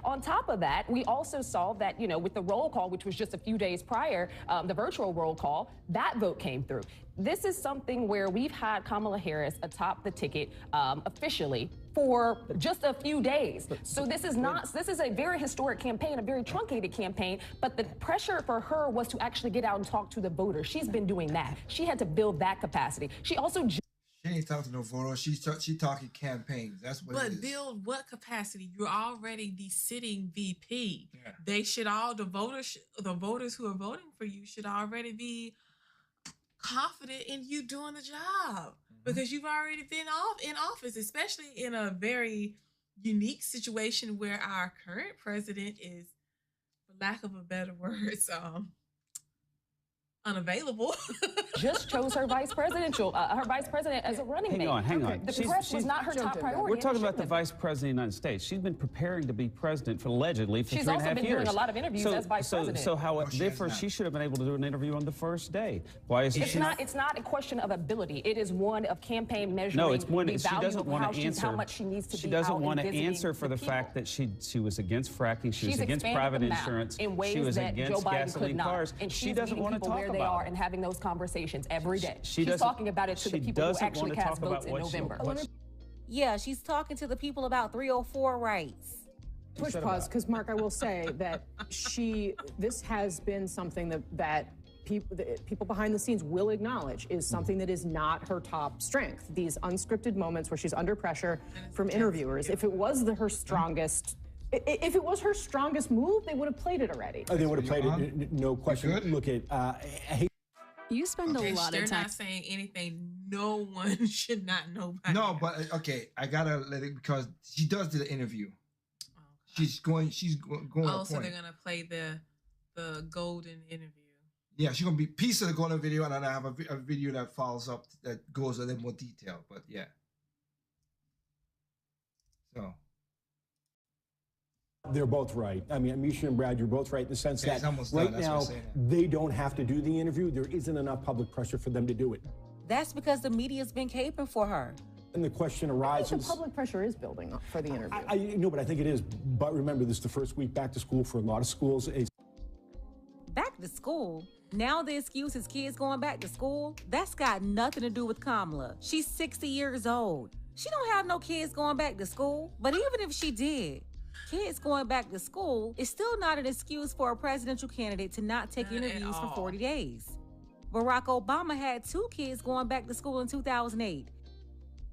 On top of that, we also saw that, with the roll call, which was just a few days prior, the virtual roll call, that vote came through. This is something where we've had Kamala Harris atop the ticket officially for just a few days. So this is a very historic campaign, a very truncated campaign, but the pressure for her was to actually get out and talk to the voters. She's been doing that. She had to build that capacity. She also... She ain't talking to no voters. She talking campaigns. That's what it is. But build what capacity? You're already the sitting VP. Yeah. They should all, the voters who are voting for you should already be confident in you doing the job because you've already been in office, especially in a very unique situation where our current president is, for lack of a better word, unavailable. Just chose her vice president as a running mate. Hang on. The press was not her top priority. We're talking about the vice president of the United States. She's been preparing to be president allegedly for 3.5 years. She's also been doing a lot of interviews as vice president. So however, she should have been able to do an interview on the first day. Why isn't she? It's not a question of ability. It is one of campaign measuring. No, it's one. She doesn't want to answer how much she needs to. She doesn't want to answer for the fact that she was against fracking. She was against private insurance. In ways she was that against Joe Biden gasoline could not. cars. And she doesn't want to talk where they about are it. and having those conversations every day. She's doesn't- talking about it to the she people who doesn't actually want to cast talk votes about in November. Yeah, she's talking to the people about 304 rights. Push pause, because Mark, I will say that this has been something that people behind the scenes will acknowledge is something that is not her top strength. These unscripted moments where she's under pressure from interviewers. If it was her strongest. If it was her strongest move, they would have played it already. They would have played it, no question. Look at, You spend a lot of They're time. not saying anything no one should not know by No, now. but okay, I gotta let it because she does the interview. She's going. Oh, so they're gonna play the golden interview. Yeah, she's gonna be piece of the golden video, and then I have a video that follows up that goes a little more detail. But yeah, so. they're both right. I mean, Misha and Brad, you're both right in the sense that almost right done. That's now what I'm saying. they don't have to do the interview. There isn't enough public pressure for them to do it. That's because the media's been caping for her. And the question I think arises. the public pressure is building up for the interview. I know, but I think it is. But remember, this is the first week back to school for a lot of schools. Back to school? Now the excuse is kids going back to school? That's got nothing to do with Kamala. She's 60 years old. She don't have no kids going back to school. But even if she did, kids going back to school is still not an excuse for a presidential candidate to not take interviews for 40 days. Barack Obama had 2 kids going back to school in 2008.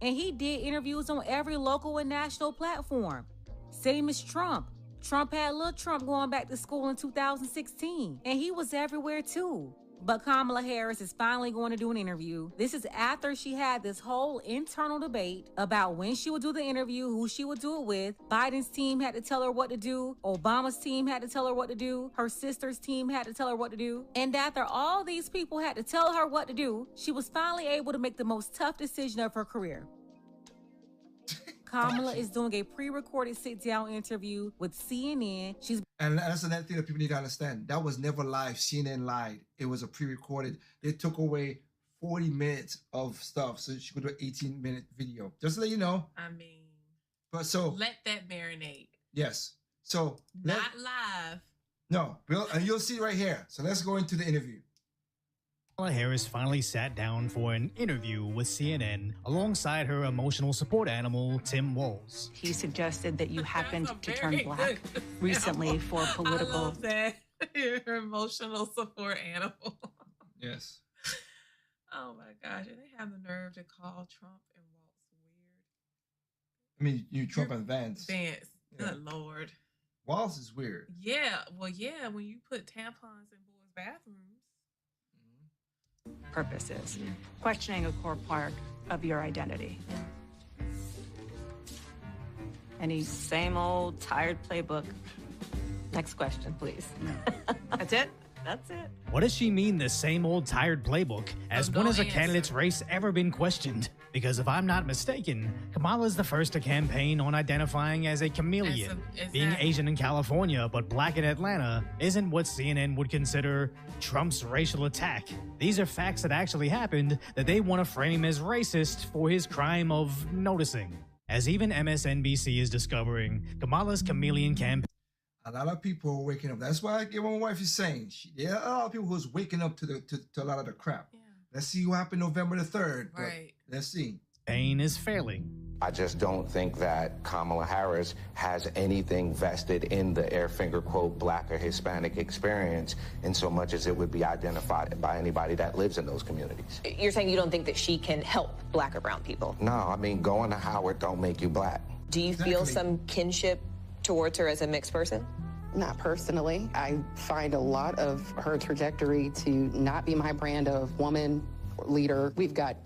And he did interviews on every local and national platform. Same as Trump. Trump had little Trump going back to school in 2016, and he was everywhere too. But Kamala Harris is finally going to do an interview. This is after she had this whole internal debate about when she would do the interview, who she would do it with. Biden's team had to tell her what to do. Obama's team had to tell her what to do. Her sister's team had to tell her what to do. And after all these people had to tell her what to do, she was finally able to make the most tough decision of her career. Kamala is doing a pre-recorded sit-down interview with CNN. And that's another thing that people need to understand. That was never live. CNN lied. It was a pre-recorded. They took away 40 minutes of stuff, so she could do an 18-minute video. Just to let you know. I mean, but so let that marinate. Yes. So not live. No, Bill, and you'll see right here. So let's go into the interview. Kamala Harris finally sat down for an interview with CNN alongside her emotional support animal, Tim Walz. He suggested that you happened to turn black recently for political... I love that. Your emotional support animal. Yes. Oh my gosh. And they have the nerve to call Trump and Walz weird. I mean, you Trump and Vance. Vance. Yeah. Good Lord. Walz is weird. Yeah. Well, yeah, when you put tampons in boys' bathrooms. Purposes, questioning a core part of your identity. Any Same old tired playbook. Next question, please. That's it? That's it. What does she mean, the same old tired playbook? As when has a candidate's race ever been questioned? Because if I'm not mistaken, Kamala's the first to campaign on identifying as a chameleon. Being Asian in California but black in Atlanta isn't what CNN would consider Trump's racial attack. These are facts that actually happened that they want to frame as racist for his crime of noticing. As even MSNBC is discovering, Kamala's chameleon campaign. A lot of people are waking up. That's why I get what my wife is saying. There are a lot of people who's waking up to a lot of the crap. Yeah. Let's see what happened November the 3rd. Right. Let's see. Pain is failing. I just don't think that Kamala Harris has anything vested in the air finger quote black or Hispanic experience in so much as it would be identified by anybody that lives in those communities. You're saying you don't think that she can help black or brown people? No, I mean, going to Howard don't make you black. Do you feel some kinship towards her as a mixed person? Not personally. I find a lot of her trajectory to not be my brand of woman leader. We've got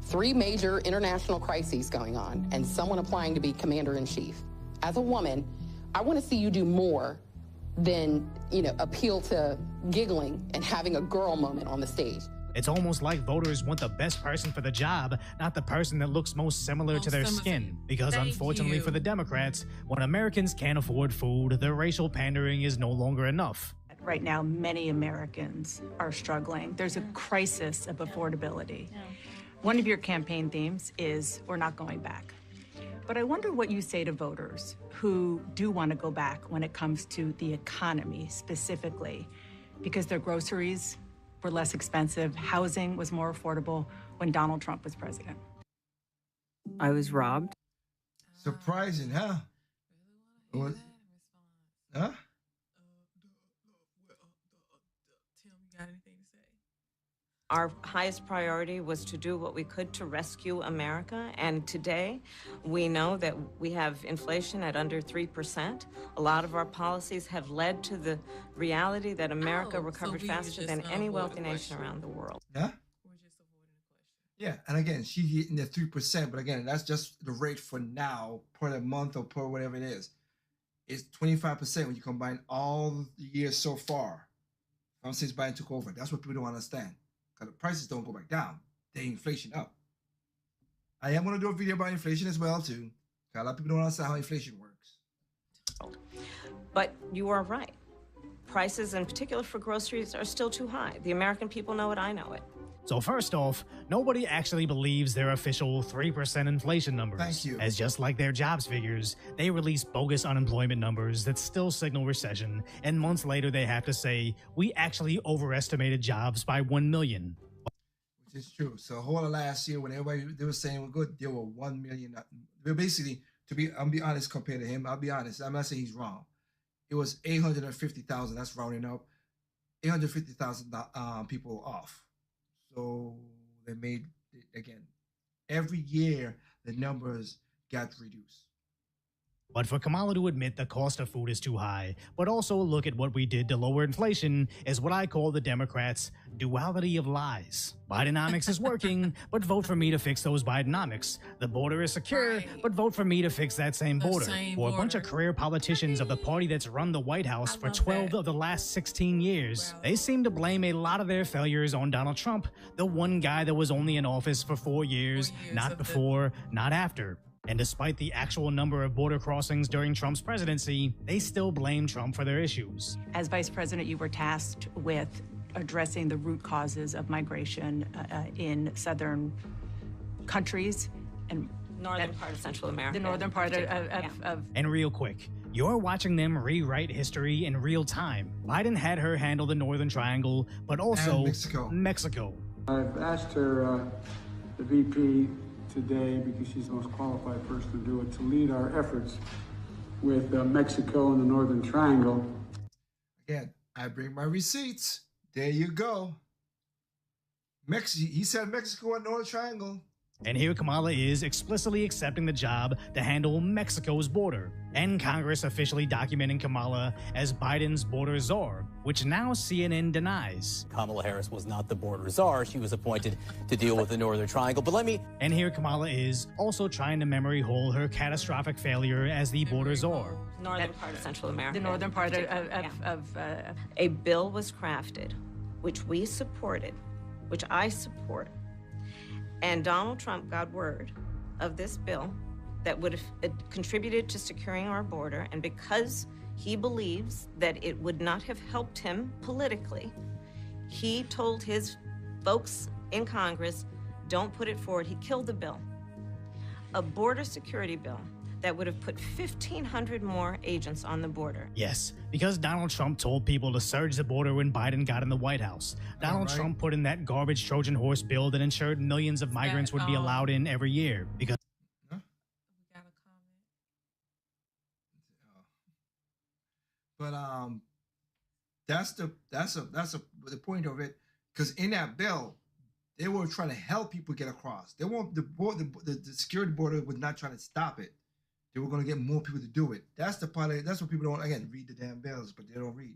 3 major international crises going on and someone applying to be commander-in-chief. As a woman, I want to see you do more than, appeal to giggling and having a girl moment on the stage. It's almost like voters want the best person for the job, not the person that looks most similar to their skin. Because unfortunately for the Democrats, when Americans can't afford food, their racial pandering is no longer enough. Right now, many Americans are struggling. There's a crisis of affordability. One of your campaign themes is we're not going back. But I wonder what you say to voters who do want to go back when it comes to the economy specifically, because their groceries were less expensive, housing was more affordable when Donald Trump was president. I was robbed. Surprising, huh? What? Huh? Tim, you got anything to say? Our highest priority was to do what we could to rescue America. And today, we know that we have inflation at under 3%. A lot of our policies have led to the reality that America recovered faster than any wealthy nation around the world. Yeah? Yeah, and again, she's getting the 3%, but again, that's just the rate for now, per the month or per whatever it is. It's 25% when you combine all the years so far. Since Biden took over. That's what people don't understand. Because the prices don't go back down. They inflation up. I am going to do a video about inflation as well, too. Because a lot of people don't understand how inflation works. But you are right. Prices, in particular for groceries, are still too high. The American people know it. I know it. So first off, nobody actually believes their official 3% inflation numbers. Thank you. As just like their jobs figures, they release bogus unemployment numbers that still signal recession, and months later they have to say, we actually overestimated jobs by 1 million. Which is true. So whole of last year when everybody, they were saying we're good, there were 1 million. They're basically, I'll be honest compared to him, I'll be honest, I'm not saying he's wrong. It was 850,000, that's rounding up, 850,000 people off. So they made, again, every year the numbers got reduced. But for Kamala to admit the cost of food is too high, but also look at what we did to lower inflation, is what I call the Democrats' duality of lies. Bidenomics is working, but vote for me to fix those Bidenomics. The border is secure, but vote for me to fix that same border. For a bunch of career politicians of the party that's run the White House for 12 of the last 16 years, they seem to blame a lot of their failures on Donald Trump, the one guy that was only in office for 4 years, not before, not after. And despite the actual number of border crossings during Trump's presidency, they still blame Trump for their issues. As vice president, you were tasked with addressing the root causes of migration in southern countries and northern part of Central America. The northern part of And real quick, you're watching them rewrite history in real time. Biden had her handle the Northern Triangle, but also Mexico. I've asked her, the VP, today, because she's the most qualified person to do it, to lead our efforts with Mexico and the Northern Triangle. Again, I bring my receipts. There you go. He said Mexico and Northern Triangle. And here Kamala is explicitly accepting the job to handle Mexico's border, and Congress officially documenting Kamala as Biden's border czar, which now CNN denies. Kamala Harris was not the border czar. She was appointed to deal with the Northern Triangle. But let me... And here Kamala is also trying to memory hole her catastrophic failure as the border czar. Northern part of Central America. The northern part A bill was crafted, which we supported, which I support. And Donald Trump got word of this bill that would have contributed to securing our border, and because he believes that it would not have helped him politically, he told his folks in Congress, don't put it forward. He killed the bill. A border security bill that would have put 1,500 more agents on the border. Yes, because Donald Trump told people to surge the border when Biden got in the White House. Donald Trump put in that garbage Trojan horse bill that ensured millions of migrants would be allowed in every year. Because But that's the point of it, because in that bill, they were trying to help people get across. They want the security border was not trying to stop it. They were going to get more people to do it. That's the part. That's what people don't read the damn bills, but they don't read.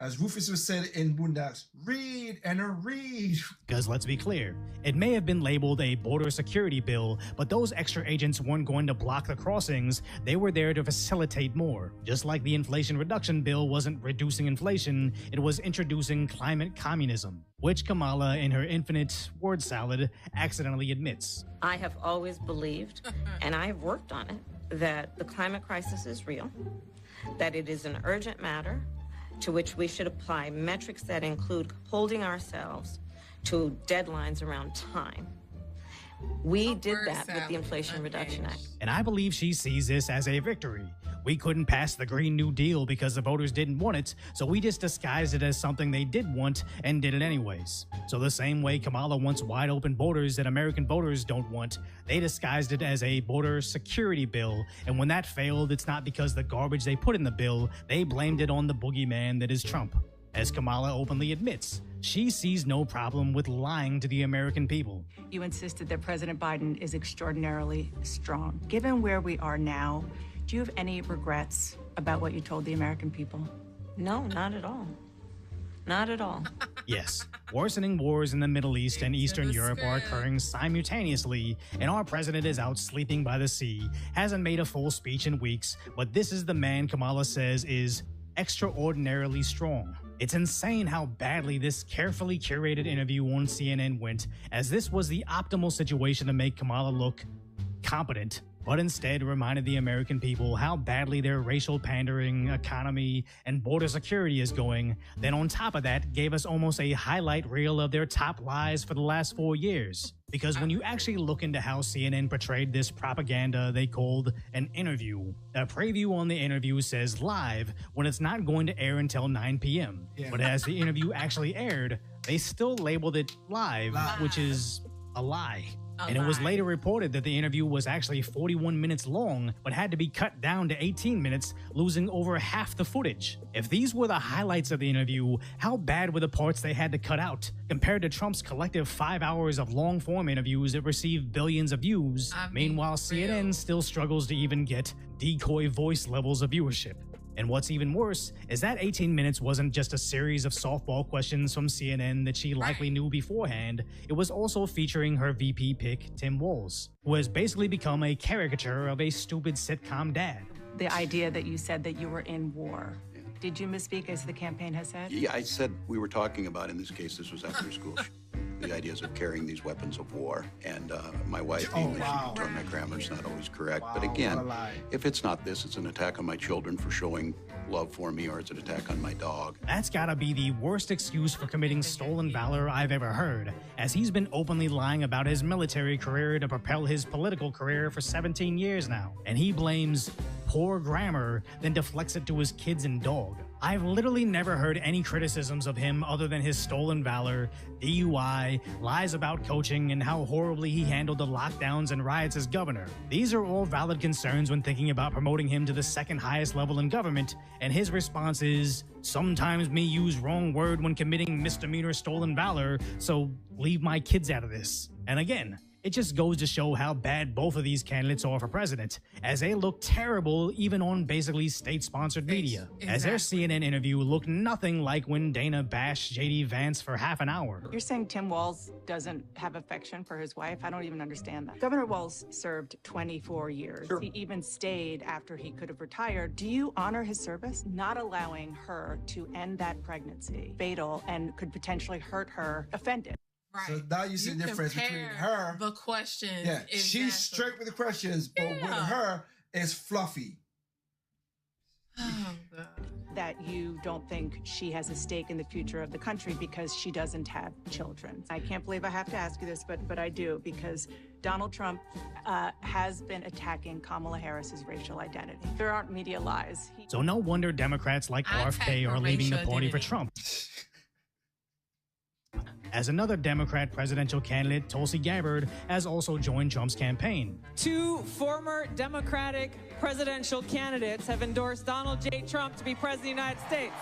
As Rufus was said in Boondocks, read and read. Because let's be clear, it may have been labeled a border security bill, but those extra agents weren't going to block the crossings. They were there to facilitate more. Just like the Inflation Reduction Bill wasn't reducing inflation, it was introducing climate communism, which Kamala, in her infinite word salad, accidentally admits. I have always believed, and I have worked on it, that the climate crisis is real, that it is an urgent matter, to which we should apply metrics that include holding ourselves to deadlines around time. We did that with the Inflation Reduction Act. And I believe she sees this as a victory. We couldn't pass the Green New Deal because the voters didn't want it, so we just disguised it as something they did want and did it anyways. So the same way Kamala wants wide open borders that American voters don't want, they disguised it as a border security bill, and when that failed, it's not because the garbage they put in the bill, they blamed it on the boogeyman that is Trump. As Kamala openly admits, she sees no problem with lying to the American people. You insisted that President Biden is extraordinarily strong. Given where we are now, do you have any regrets about what you told the American people? No, not at all. Not at all. Yes, worsening wars in the Middle East and Eastern Europe are occurring simultaneously, and our president is out sleeping by the sea, hasn't made a full speech in weeks, but this is the man Kamala says is extraordinarily strong. It's insane how badly this carefully curated interview on CNN went, as this was the optimal situation to make Kamala look competent, but instead reminded the American people how badly their racial pandering, economy, and border security is going. Then on top of that, gave us almost a highlight reel of their top lies for the last 4 years. Because when you actually look into how CNN portrayed this propaganda they called an interview, a preview on the interview says live when it's not going to air until 9 p.m. Yeah. But as the interview actually aired, they still labeled it live, which is a lie. And it was later reported that the interview was actually 41 minutes long, but had to be cut down to 18 minutes, losing over half the footage. If these were the highlights of the interview, how bad were the parts they had to cut out? Compared to Trump's collective 5 hours of long-form interviews that received billions of views, meanwhile CNN still struggles to even get decoy voice levels of viewership. And what's even worse is that 18 minutes wasn't just a series of softball questions from CNN that she likely knew beforehand. It was also featuring her VP pick, Tim Walz, who has basically become a caricature of a stupid sitcom dad. The idea that you said that you were in war. Did you misspeak as the campaign has said? Yeah, I said we were talking about, in this case, this was after school, the ideas of carrying these weapons of war. And my wife, English, she told my grammar's not always correct. But again, if it's not this, it's an attack on my children for showing love for me, or it's an attack on my dog. That's gotta be the worst excuse for committing stolen valor I've ever heard, as he's been openly lying about his military career to propel his political career for 17 years now. And he blames poor grammar, then deflects it to his kids and dog. I've literally never heard any criticisms of him other than his stolen valor, DUI, lies about coaching, and how horribly he handled the lockdowns and riots as governor. These are all valid concerns when thinking about promoting him to the second highest level in government, and his response is, sometimes me use wrong word when committing misdemeanor stolen valor, so leave my kids out of this. And again, it just goes to show how bad both of these candidates are for president, as they look terrible even on basically state-sponsored media. As their CNN interview looked nothing like when Dana bashed J.D. Vance for half an hour. You're saying Tim Walz doesn't have affection for his wife? I don't even understand that. Governor Walz served 24 years. Sure. He even stayed after he could have retired. Do you honor his service? Not allowing her to end that pregnancy, fatal, and could potentially hurt her, offended. Right. So now you see the difference between her. The questions. Yeah, she's straight with the questions, but with her, it's fluffy. Oh, God. That you don't think she has a stake in the future of the country because she doesn't have children. I can't believe I have to ask you this, but I do, because Donald Trump has been attacking Kamala Harris's racial identity. There aren't media lies. So no wonder Democrats like RFK are leaving the party for Trump. As another Democrat presidential candidate, Tulsi Gabbard, has also joined Trump's campaign. 2 former Democratic presidential candidates have endorsed Donald J. Trump to be president of the United States.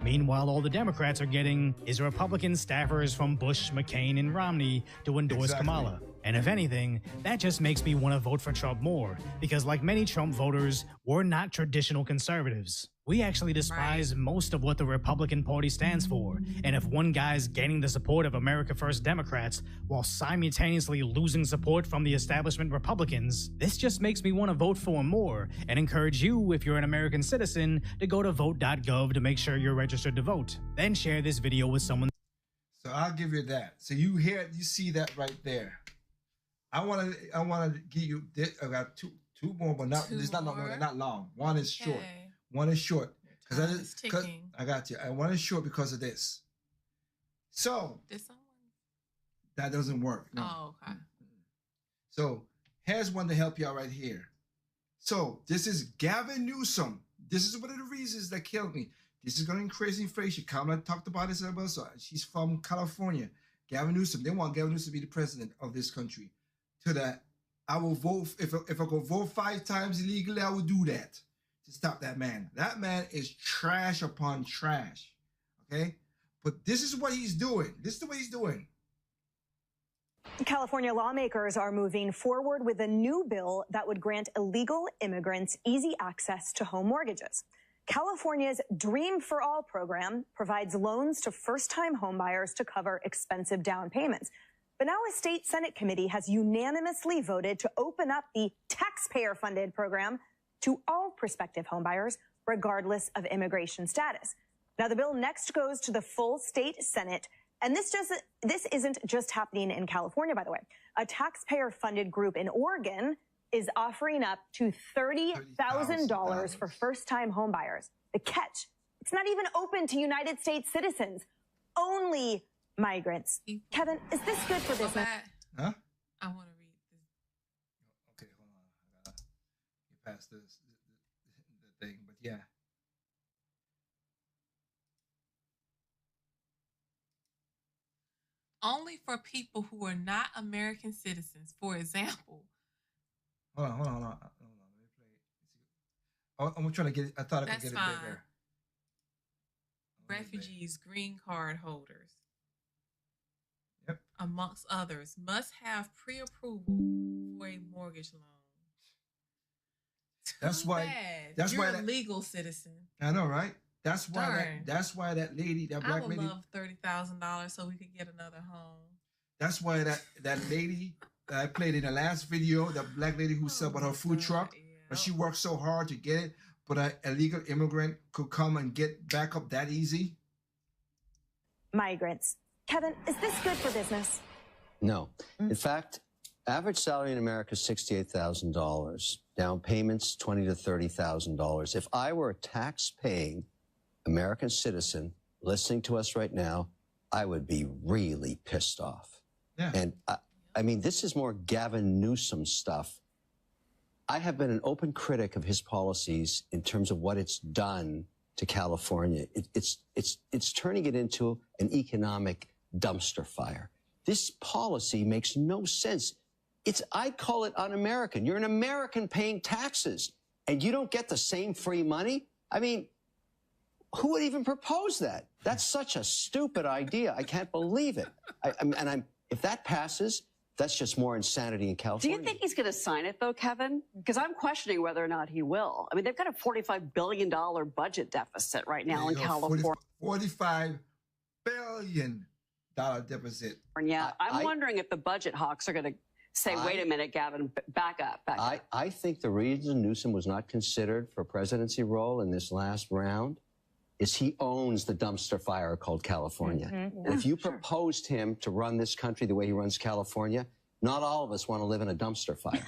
Meanwhile, all the Democrats are getting is Republican staffers from Bush, McCain, and Romney to endorse Kamala. And if anything, that just makes me want to vote for Trump more, because like many Trump voters, we're not traditional conservatives. We actually despise most of what the Republican Party stands for. And if one guy's gaining the support of America First Democrats while simultaneously losing support from the establishment Republicans, this just makes me want to vote for him more and encourage you, if you're an American citizen, to go to vote.gov to make sure you're registered to vote. Then share this video with someone. So I'll give you that. So you see that right there. I want to give you this. I got two more, but not not long. One is short. One is short because I got you. And one is short because of this. So that doesn't work. No. Oh, okay. So here's one to help you out right here. So this is Gavin Newsom. This is one of the reasons that killed me. This is going to increase inflation. Kamala talked about this as well. So she's from California. Gavin Newsom. They want Gavin Newsom to be the president of this country. To that, I will vote. If I go vote 5 times illegally, I will do that to stop that man. That man is trash upon trash. Okay? But this is what he's doing. This is the way he's doing. California lawmakers are moving forward with a new bill that would grant illegal immigrants easy access to home mortgages. California's Dream for All program provides loans to first-time homebuyers to cover expensive down payments. But now a state Senate committee has unanimously voted to open up the taxpayer-funded program to all prospective homebuyers, regardless of immigration status. Now, the bill next goes to the full state Senate, and this isn't just happening in California, by the way. A taxpayer-funded group in Oregon is offering up to $30,000 for first-time homebuyers. The catch, it's not even open to United States citizens, only migrants. Kevin, is this good for business? Huh? I want to read this. Okay, hold on. I gotta get past the thing, but yeah. Only for people who are not American citizens. For example. Hold on. Let me play it. I'm trying to get it. I thought I could get it bigger. Refugees, green card holders. Yep. Amongst others, must have pre-approval for a mortgage loan. That's why you're a legal citizen. I know, right? That's why that lady, that black lady. I would love $30,000 so we could get another home. That's why that lady that I played in the last video, that black lady who said about her food truck, but she worked so hard to get it, but an illegal immigrant could come and get back up that easy. Migrants. Kevin, is this good for business? No. In fact, average salary in America is $68,000. Down payments, $20,000 to $30,000. If I were a tax-paying American citizen listening to us right now, I would be really pissed off. Yeah. And I mean, this is more Gavin Newsom stuff I have been an open critic of his policies in terms of what it's done to California. It's turning it into an economic dumpster fire. This policy makes no sense. I call it un-American. You're an American paying taxes, and you don't get the same free money? I mean, who would even propose that? That's such a stupid idea. I can't believe it. If that passes, that's just more insanity in Do California. you think he's going to sign it, though, Kevin? Because I'm questioning whether or not he will. I mean, they've got a $45 billion budget deficit right now in California. $45 billion deficit. Yeah, I'm wondering if the budget hawks are going to say, wait a minute, Gavin, back up. I think the reason Newsom was not considered for a presidency role in this last round is he owns the dumpster fire called California. And if you proposed him to run this country the way he runs California, not all of us want to live in a dumpster fire.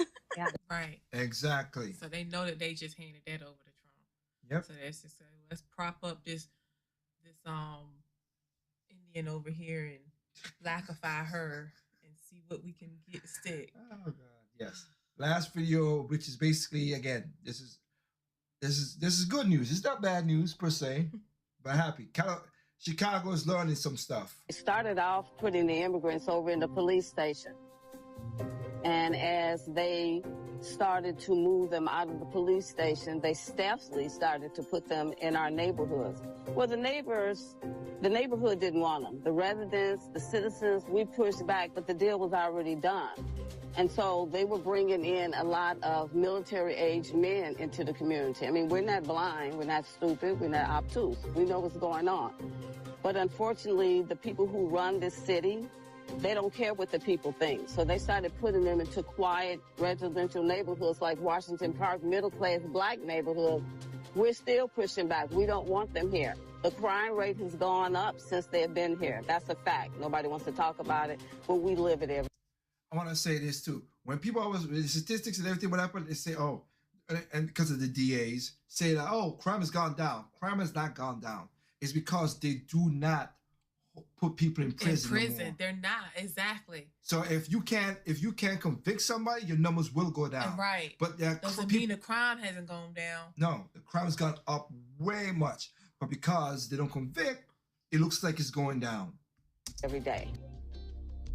Right. Exactly. So they know that they just handed that over to Trump. Yep. So that's just let's prop up this Indian over here and blackify her and see what we can get to stick. Oh God, yes. Last video, which is basically, again, this is good news. It's not bad news per se, but happy. Chicago is learning some stuff. It started off putting the immigrants over in the police station. And as they started to move them out of the police station, they stealthily started to put them in our neighborhoods. Well, the neighborhood didn't want them. The residents, the citizens, we pushed back, but the deal was already done. And so they were bringing in a lot of military-aged men into the community. I mean, we're not blind, we're not stupid, we're not obtuse. We know what's going on. But unfortunately, the people who run this city, they don't care what the people think. So they started putting them into quiet residential neighborhoods like Washington Park, middle-class black neighborhoods. We're still pushing back. We don't want them here. The crime rate has gone up since they've been here. That's a fact. Nobody wants to talk about it, but we live it every day. I want to say this too. When people always, the statistics and everything, what happened, they say, oh, and because of the DAs, say that, oh, crime has gone down. Crime has not gone down. It's because they do not put people in prison. In prison, they're not, exactly. So if you can't convict somebody, your numbers will go down. Right. But doesn't mean the crime hasn't gone down. No, the crime has gone up way much. But because they don't convict, it looks like it's going down. Every day.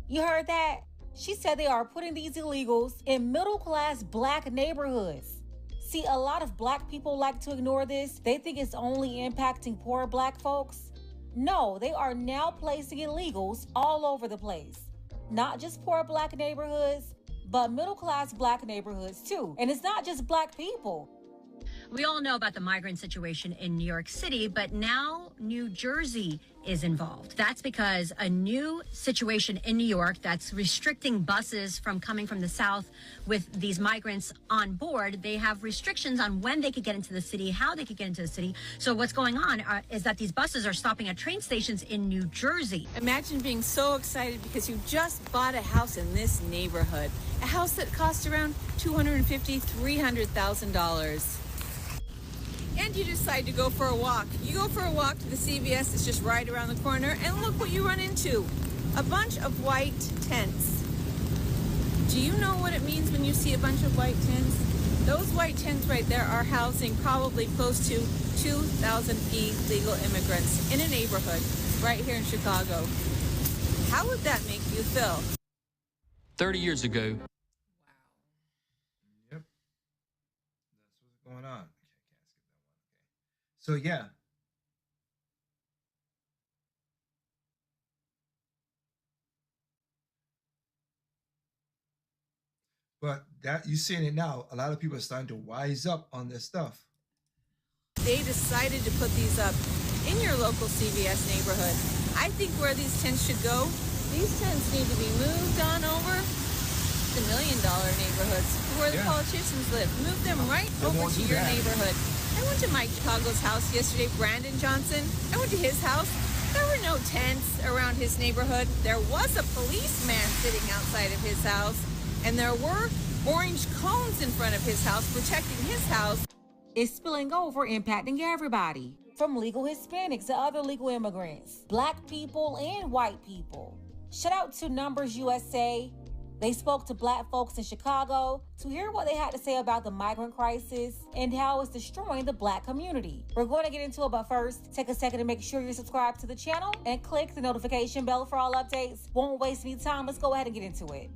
You heard that? She said they are putting these illegals in middle-class black neighborhoods. See, a lot of black people like to ignore this. They think it's only impacting poor black folks. No, they are now placing illegals all over the place. Not just poor black neighborhoods, but middle-class black neighborhoods too. And it's not just black people. We all know about the migrant situation in New York City, but now New Jersey is involved. That's because a new situation in New York that's restricting buses from coming from the south with these migrants on board. They have restrictions on when they could get into the city, how they could get into the city. So what's going on is that these buses are stopping at train stations in New Jersey. Imagine being so excited because you just bought a house in this neighborhood, a house that costs around $250,000, $300,000. And you decide to go for a walk. You go for a walk to the CVS that's just right around the corner, and look what you run into. A bunch of white tents. Do you know what it means when you see a bunch of white tents? Those white tents right there are housing probably close to 2,000 illegal immigrants in a neighborhood right here in Chicago. How would that make you feel? 30 years ago. Wow. Yep. That's what's going on. So yeah. But that you're seeing it now, a lot of people are starting to wise up on this stuff. They decided to put these up in your local CVS neighborhood. I think where these tents should go, these tents need to be moved on over the $1 million neighborhoods where the politicians live. Move them right over to your neighborhood. I went to Mike Chicago's house yesterday, Brandon Johnson. I went to his house. There were no tents around his neighborhood. There was a policeman sitting outside of his house, and there were orange cones in front of his house protecting his house. It's spilling over, impacting everybody, from legal Hispanics to other legal immigrants, black people and white people. Shout out to Numbers USA. They spoke to Black folks in Chicago to hear what they had to say about the migrant crisis and how it's destroying the Black community. We're going to get into it, but first, take a second to make sure you're subscribed to the channel and click the notification bell for all updates. Won't waste any time. Let's go ahead and get into it.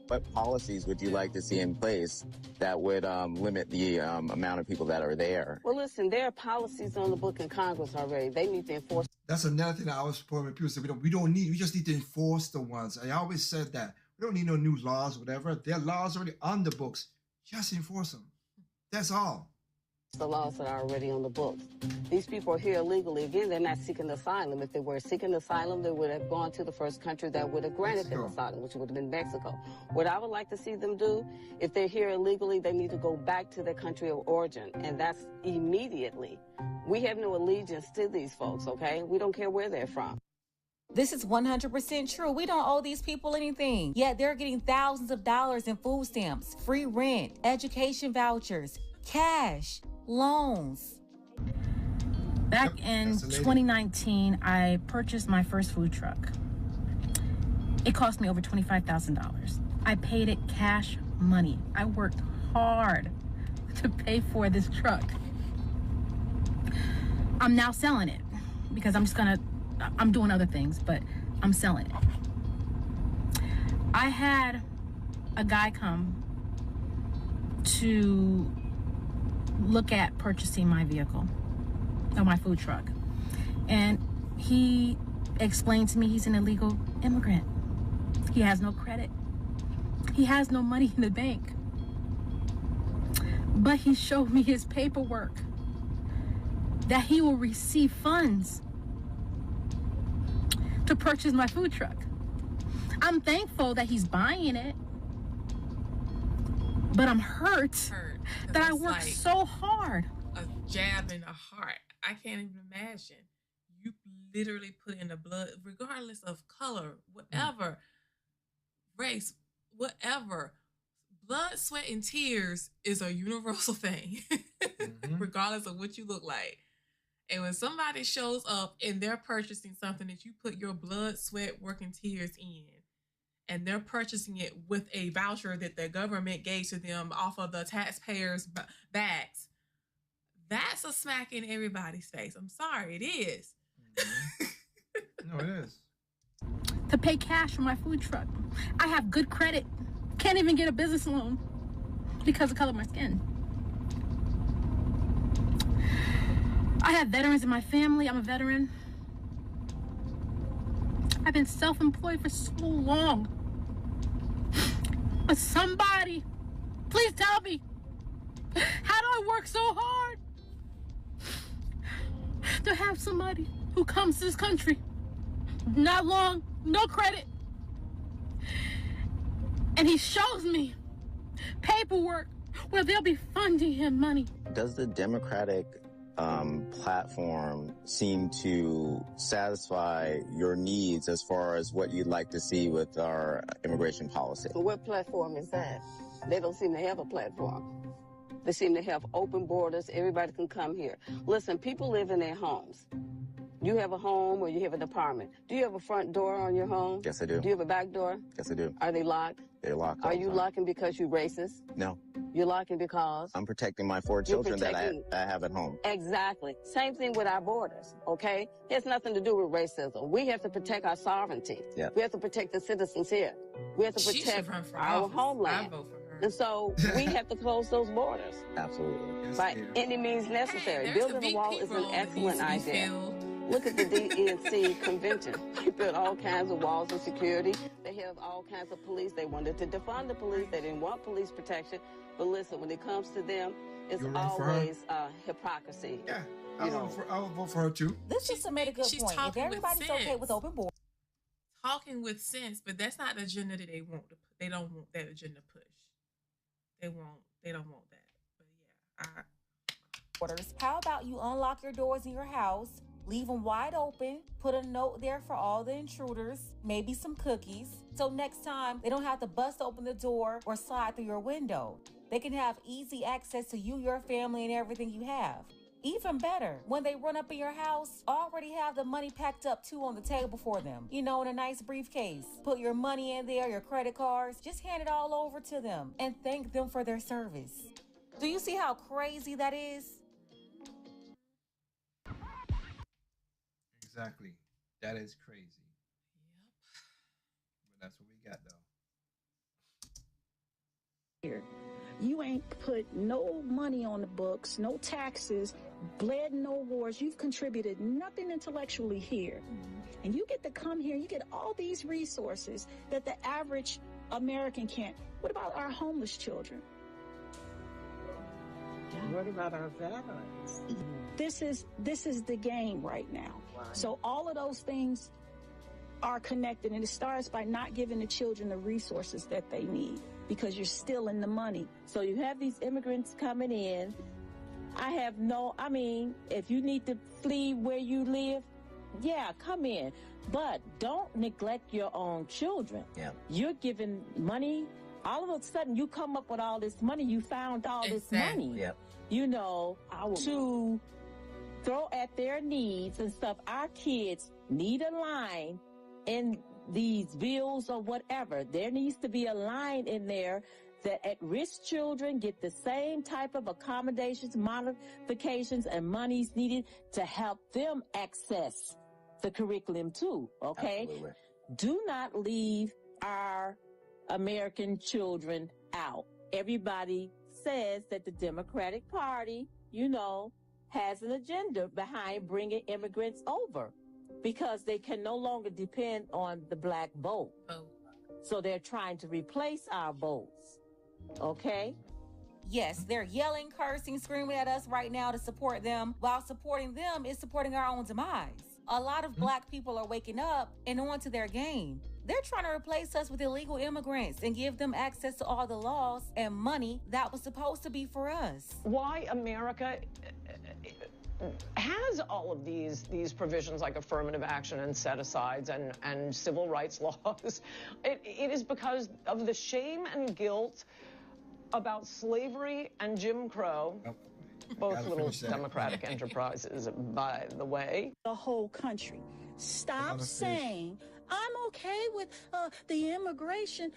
What policies would you like to see in place that would limit the amount of people that are there? Well, listen, there are policies on the book in Congress already. They need to enforce. That's another thing that I always support when people say we just need to enforce the ones. I always said that. We don't need no new laws, whatever. There are laws already on the books. Just enforce them. That's all. The laws that are already on the books. These people are here illegally. Again, they're not seeking asylum. If they were seeking asylum, they would have gone to the first country that would have granted them asylum, which would have been Mexico. What I would like to see them do, if they're here illegally, they need to go back to their country of origin, and that's immediately. We have no allegiance to these folks, okay? We don't care where they're from. This is 100% true. We don't owe these people anything. Yet they're getting thousands of dollars in food stamps, free rent, education vouchers, cash, loans. Back in 2019, I purchased my first food truck. It cost me over $25,000. I paid it cash money. I worked hard to pay for this truck. I'm now selling it because I'm doing other things, but I'm selling it. I had a guy come to look at purchasing my vehicle, or my food truck. And he explained to me he's an illegal immigrant. He has no credit. He has no money in the bank. But he showed me his paperwork that he will receive funds to purchase my food truck. I'm thankful that he's buying it, but I'm hurt that I worked so hard. A jab in the heart. I can't even imagine. You literally put in the blood, regardless of color, whatever, race, whatever. Blood, sweat, and tears is a universal thing, regardless of what you look like. And when somebody shows up and they're purchasing something that you put your blood, sweat, work, and tears in, and they're purchasing it with a voucher that the government gave to them off of the taxpayers' backs, that's a smack in everybody's face. I'm sorry, it is. No, it is. To pay cash for my food truck. I have good credit. Can't even get a business loan because of the color of my skin. I have veterans in my family. I'm a veteran. I've been self-employed for so long. But somebody, please tell me, how do I work so hard to have somebody who comes to this country, not long, no credit, and he shows me paperwork where they'll be funding him money. Does the Democratic platform seem to satisfy your needs as far as what you'd like to see with our immigration policy? So what platform is that? They don't seem to have a platform. They seem to have open borders. Everybody can come here. Listen, people live in their homes. You have a home or you have an apartment. Do you have a front door on your home? Yes, I do. Do you have a back door? Yes, I do. Are they locked? They're locked. Are you locking because you're racist? No. You're locking because? I'm protecting my 4 children that I have at home. Exactly. Same thing with our borders, okay? It has nothing to do with racism. We have to protect our sovereignty. Yeah. We have to protect the citizens here. We have to protect our homeland. And so we have to close those borders. Absolutely. By any means necessary. Building a wall is an excellent idea. Look at the DNC convention. They built all kinds of walls of security. They have all kinds of police. They wanted to defund the police. They didn't want police protection. But listen, when it comes to them, it's always hypocrisy. Yeah, I'll vote for her too. This just made a good point. If everybody's okay with open borders. Talking with sense, but that's not the agenda that they want to put. They don't want that agenda pushed. They don't want that. But yeah, borders. How about you unlock your doors in your house, leave them wide open, put a note there for all the intruders, maybe some cookies, so next time they don't have to bust open the door or slide through your window. They can have easy access to you, your family, and everything you have. Even better, when they run up in your house, already have the money packed up too on the table for them. You know, in a nice briefcase. Put your money in there, your credit cards, just hand it all over to them and thank them for their service. Do you see how crazy that is? Exactly. That is crazy. Yep. But that's what we got, though. Here. You ain't put no money on the books, no taxes, bled no wars. You've contributed nothing intellectually here. And you get to come here, you get all these resources that the average American can't. What about our homeless children? What about our veterans? This is the game right now. Wow. So all of those things are connected, and it starts by not giving the children the resources that they need, because you're still in the money. So you have these immigrants coming in. I mean, if you need to flee where you live, yeah, come in. But don't neglect your own children. Yeah. You're giving money. All of a sudden, you come up with all this money. You found all this money. Yep. You know, to throw at their needs and stuff. Our kids need a line in these bills or whatever. There needs to be a line in there that at-risk children get the same type of accommodations, modifications, and monies needed to help them access the curriculum too, okay? Absolutely. Do not leave our American children out. Everybody says that the Democratic Party, you know, has an agenda behind bringing immigrants over because they can no longer depend on the black vote. Oh. So they're trying to replace our votes, okay? Yes, they're yelling, cursing, screaming at us right now to support them, while supporting them is supporting our own demise. A lot of black people are waking up and on to their game. They're trying to replace us with illegal immigrants and give them access to all the laws and money that was supposed to be for us. Why America has all of these provisions like affirmative action and set-asides and civil rights laws, it is because of the shame and guilt about slavery and Jim Crow, both little democratic enterprises, by the way. The whole country. Stop saying, I'm okay with the immigration.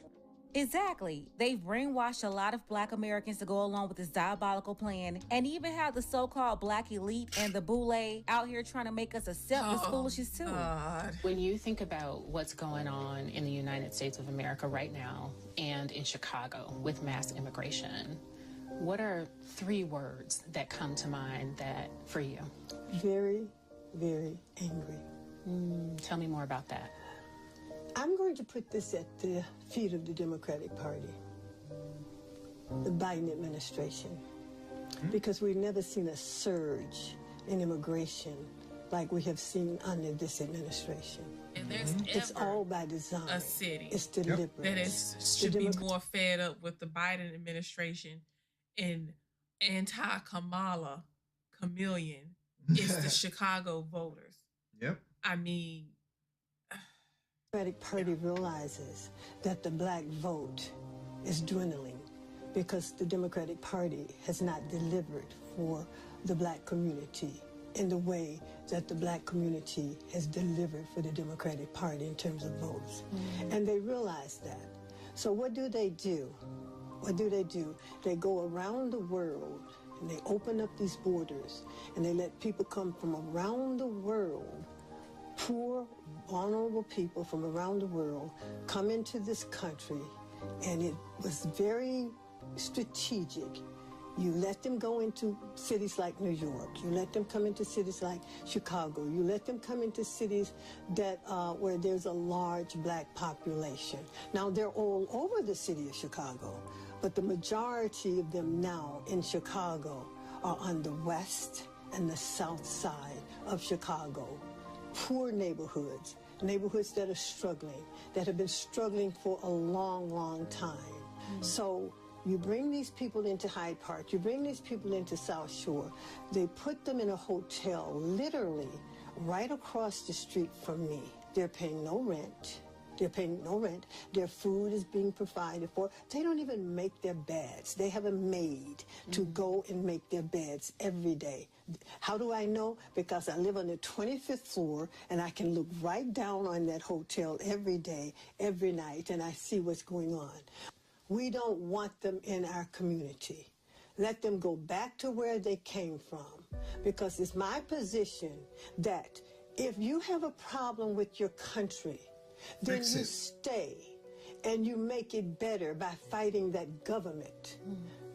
Exactly. They've brainwashed a lot of black Americans to go along with this diabolical plan, and even have the so-called black elite and the boule out here trying to make us accept this foolishness too. God. When you think about what's going on in the United States of America right now and in Chicago with mass immigration, what are 3 words that come to mind that for you? Very, very angry. Tell me more about that. I'm going to put this at the feet of the Democratic Party, the Biden administration, because we've never seen a surge in immigration like we have seen under this administration. And there's it's all by design. A city it's deliberate. That should be more fed up with the Biden administration and anti-Kamala chameleon. It's the Chicago voters. Yep. I mean, The Democratic Party realizes that the black vote is dwindling because the Democratic Party has not delivered for the black community in the way that the black community has delivered for the Democratic Party in terms of votes. And they realize that. So what do? What do? They go around the world and they open up these borders and they let people come from around the world, poor, vulnerable people from around the world come into this country, and it was very strategic. You let them go into cities like New York. You let them come into cities like Chicago. You let them come into cities that where there's a large black population. Now, they're all over the city of Chicago, but the majority of them now in Chicago are on the west and the south side of Chicago. Poor neighborhoods that are struggling, that have been struggling for a long, long time. So you bring these people into Hyde Park, you bring these people into South Shore, they put them in a hotel literally right across the street from me. They're paying no rent, They're paying no rent. Their food is being provided for. They don't even make their beds. They have a maid to go and make their beds every day. How do I know? Because I live on the 25th floor, and I can look right down on that hotel every day, every night, and I see what's going on. We don't want them in our community. Let them go back to where they came from, because it's my position that if you have a problem with your country, then you stay and you make it better by fighting that government,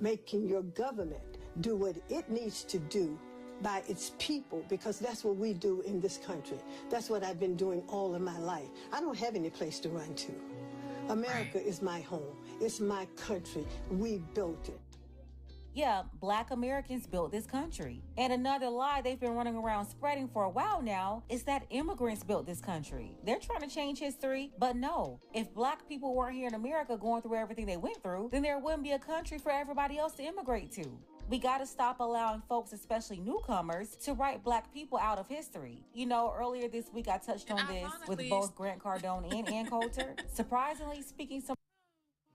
making your government do what it needs to do by its people, because that's what we do in this country. That's what I've been doing all of my life. I don't have any place to run to. America is my home. It's my country. We built it. Yeah, Black Americans built this country. And another lie they've been running around spreading for a while now is that immigrants built this country. They're trying to change history, but no. If Black people weren't here in America going through everything they went through, then there wouldn't be a country for everybody else to immigrate to. We got to stop allowing folks, especially newcomers, to write Black people out of history. You know, earlier this week I touched on this with both Grant Cardone and Ann Coulter. Surprisingly speaking,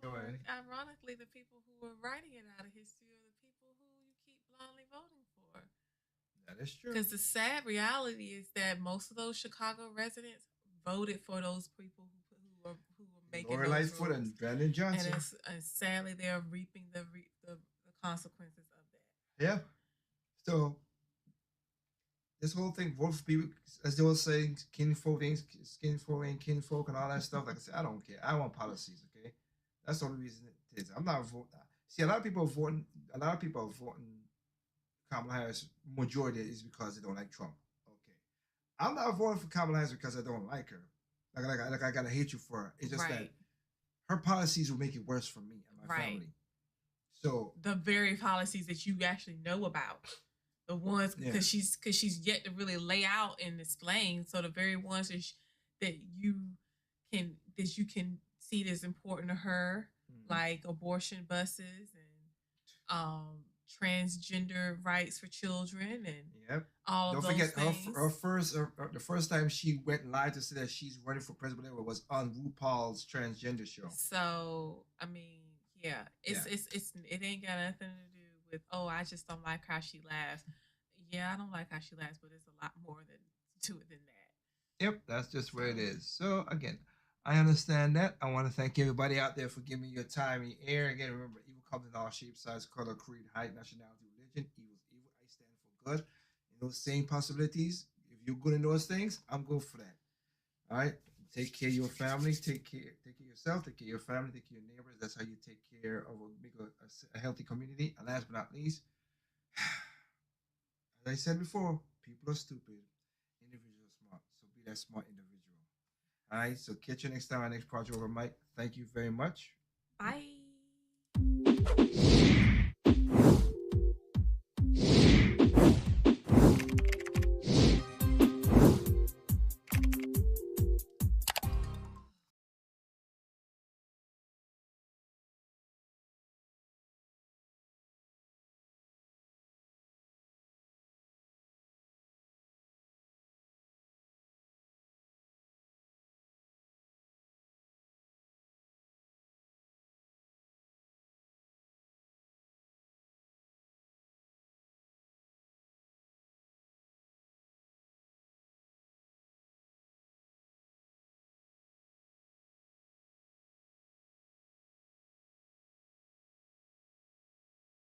ironically, the people who are writing it out of history are the people who you keep blindly voting for. That is true. Because the sad reality is that most of those Chicago residents voted for those people who are making Lori those Lightfoot rules. and Brandon Johnson. And sadly, they're reaping the consequences of that. Yeah. So this whole thing, vote for people, as they were saying, kinfolk, kinfolk, and all that stuff. Like I said, I don't care. I want policies. Okay, that's the only reason it is. I'm not voting. See, a lot of people are voting Kamala Harris. Majority is because they don't like Trump. Okay, I'm not voting for Kamala Harris because I don't like her. Like I gotta hate you for her. It's just that her policies will make it worse for me and my family. So the very policies that you actually know about, the ones because she's yet to really lay out and explain. So the very ones that you can see that's important to her, like abortion buses and transgender rights for children and all of those things. Don't forget the first time she went live to say that she's running for president was on RuPaul's transgender show. So I mean. Yeah, it ain't got nothing to do with I just don't like how she laughs. Yeah, I don't like how she laughs, but there's a lot more to it than that. Yep, that's just where it is. So again, I understand that. I want to thank everybody out there for giving me your time and air. Again, remember, evil comes in all shapes, size, color, creed, height, nationality, religion. Evil is evil. I stand for good. In those same possibilities, if you're good in those things, I'm good for that. All right. Take care of your family. Take care of yourself. Take care of your family. Take care of your neighbors. That's how you take care of a healthy community. And last but not least, as I said before, people are stupid. Individuals are smart. So be that smart individual. All right. So catch you next time. Our next project over, Mike. Thank you very much. Bye.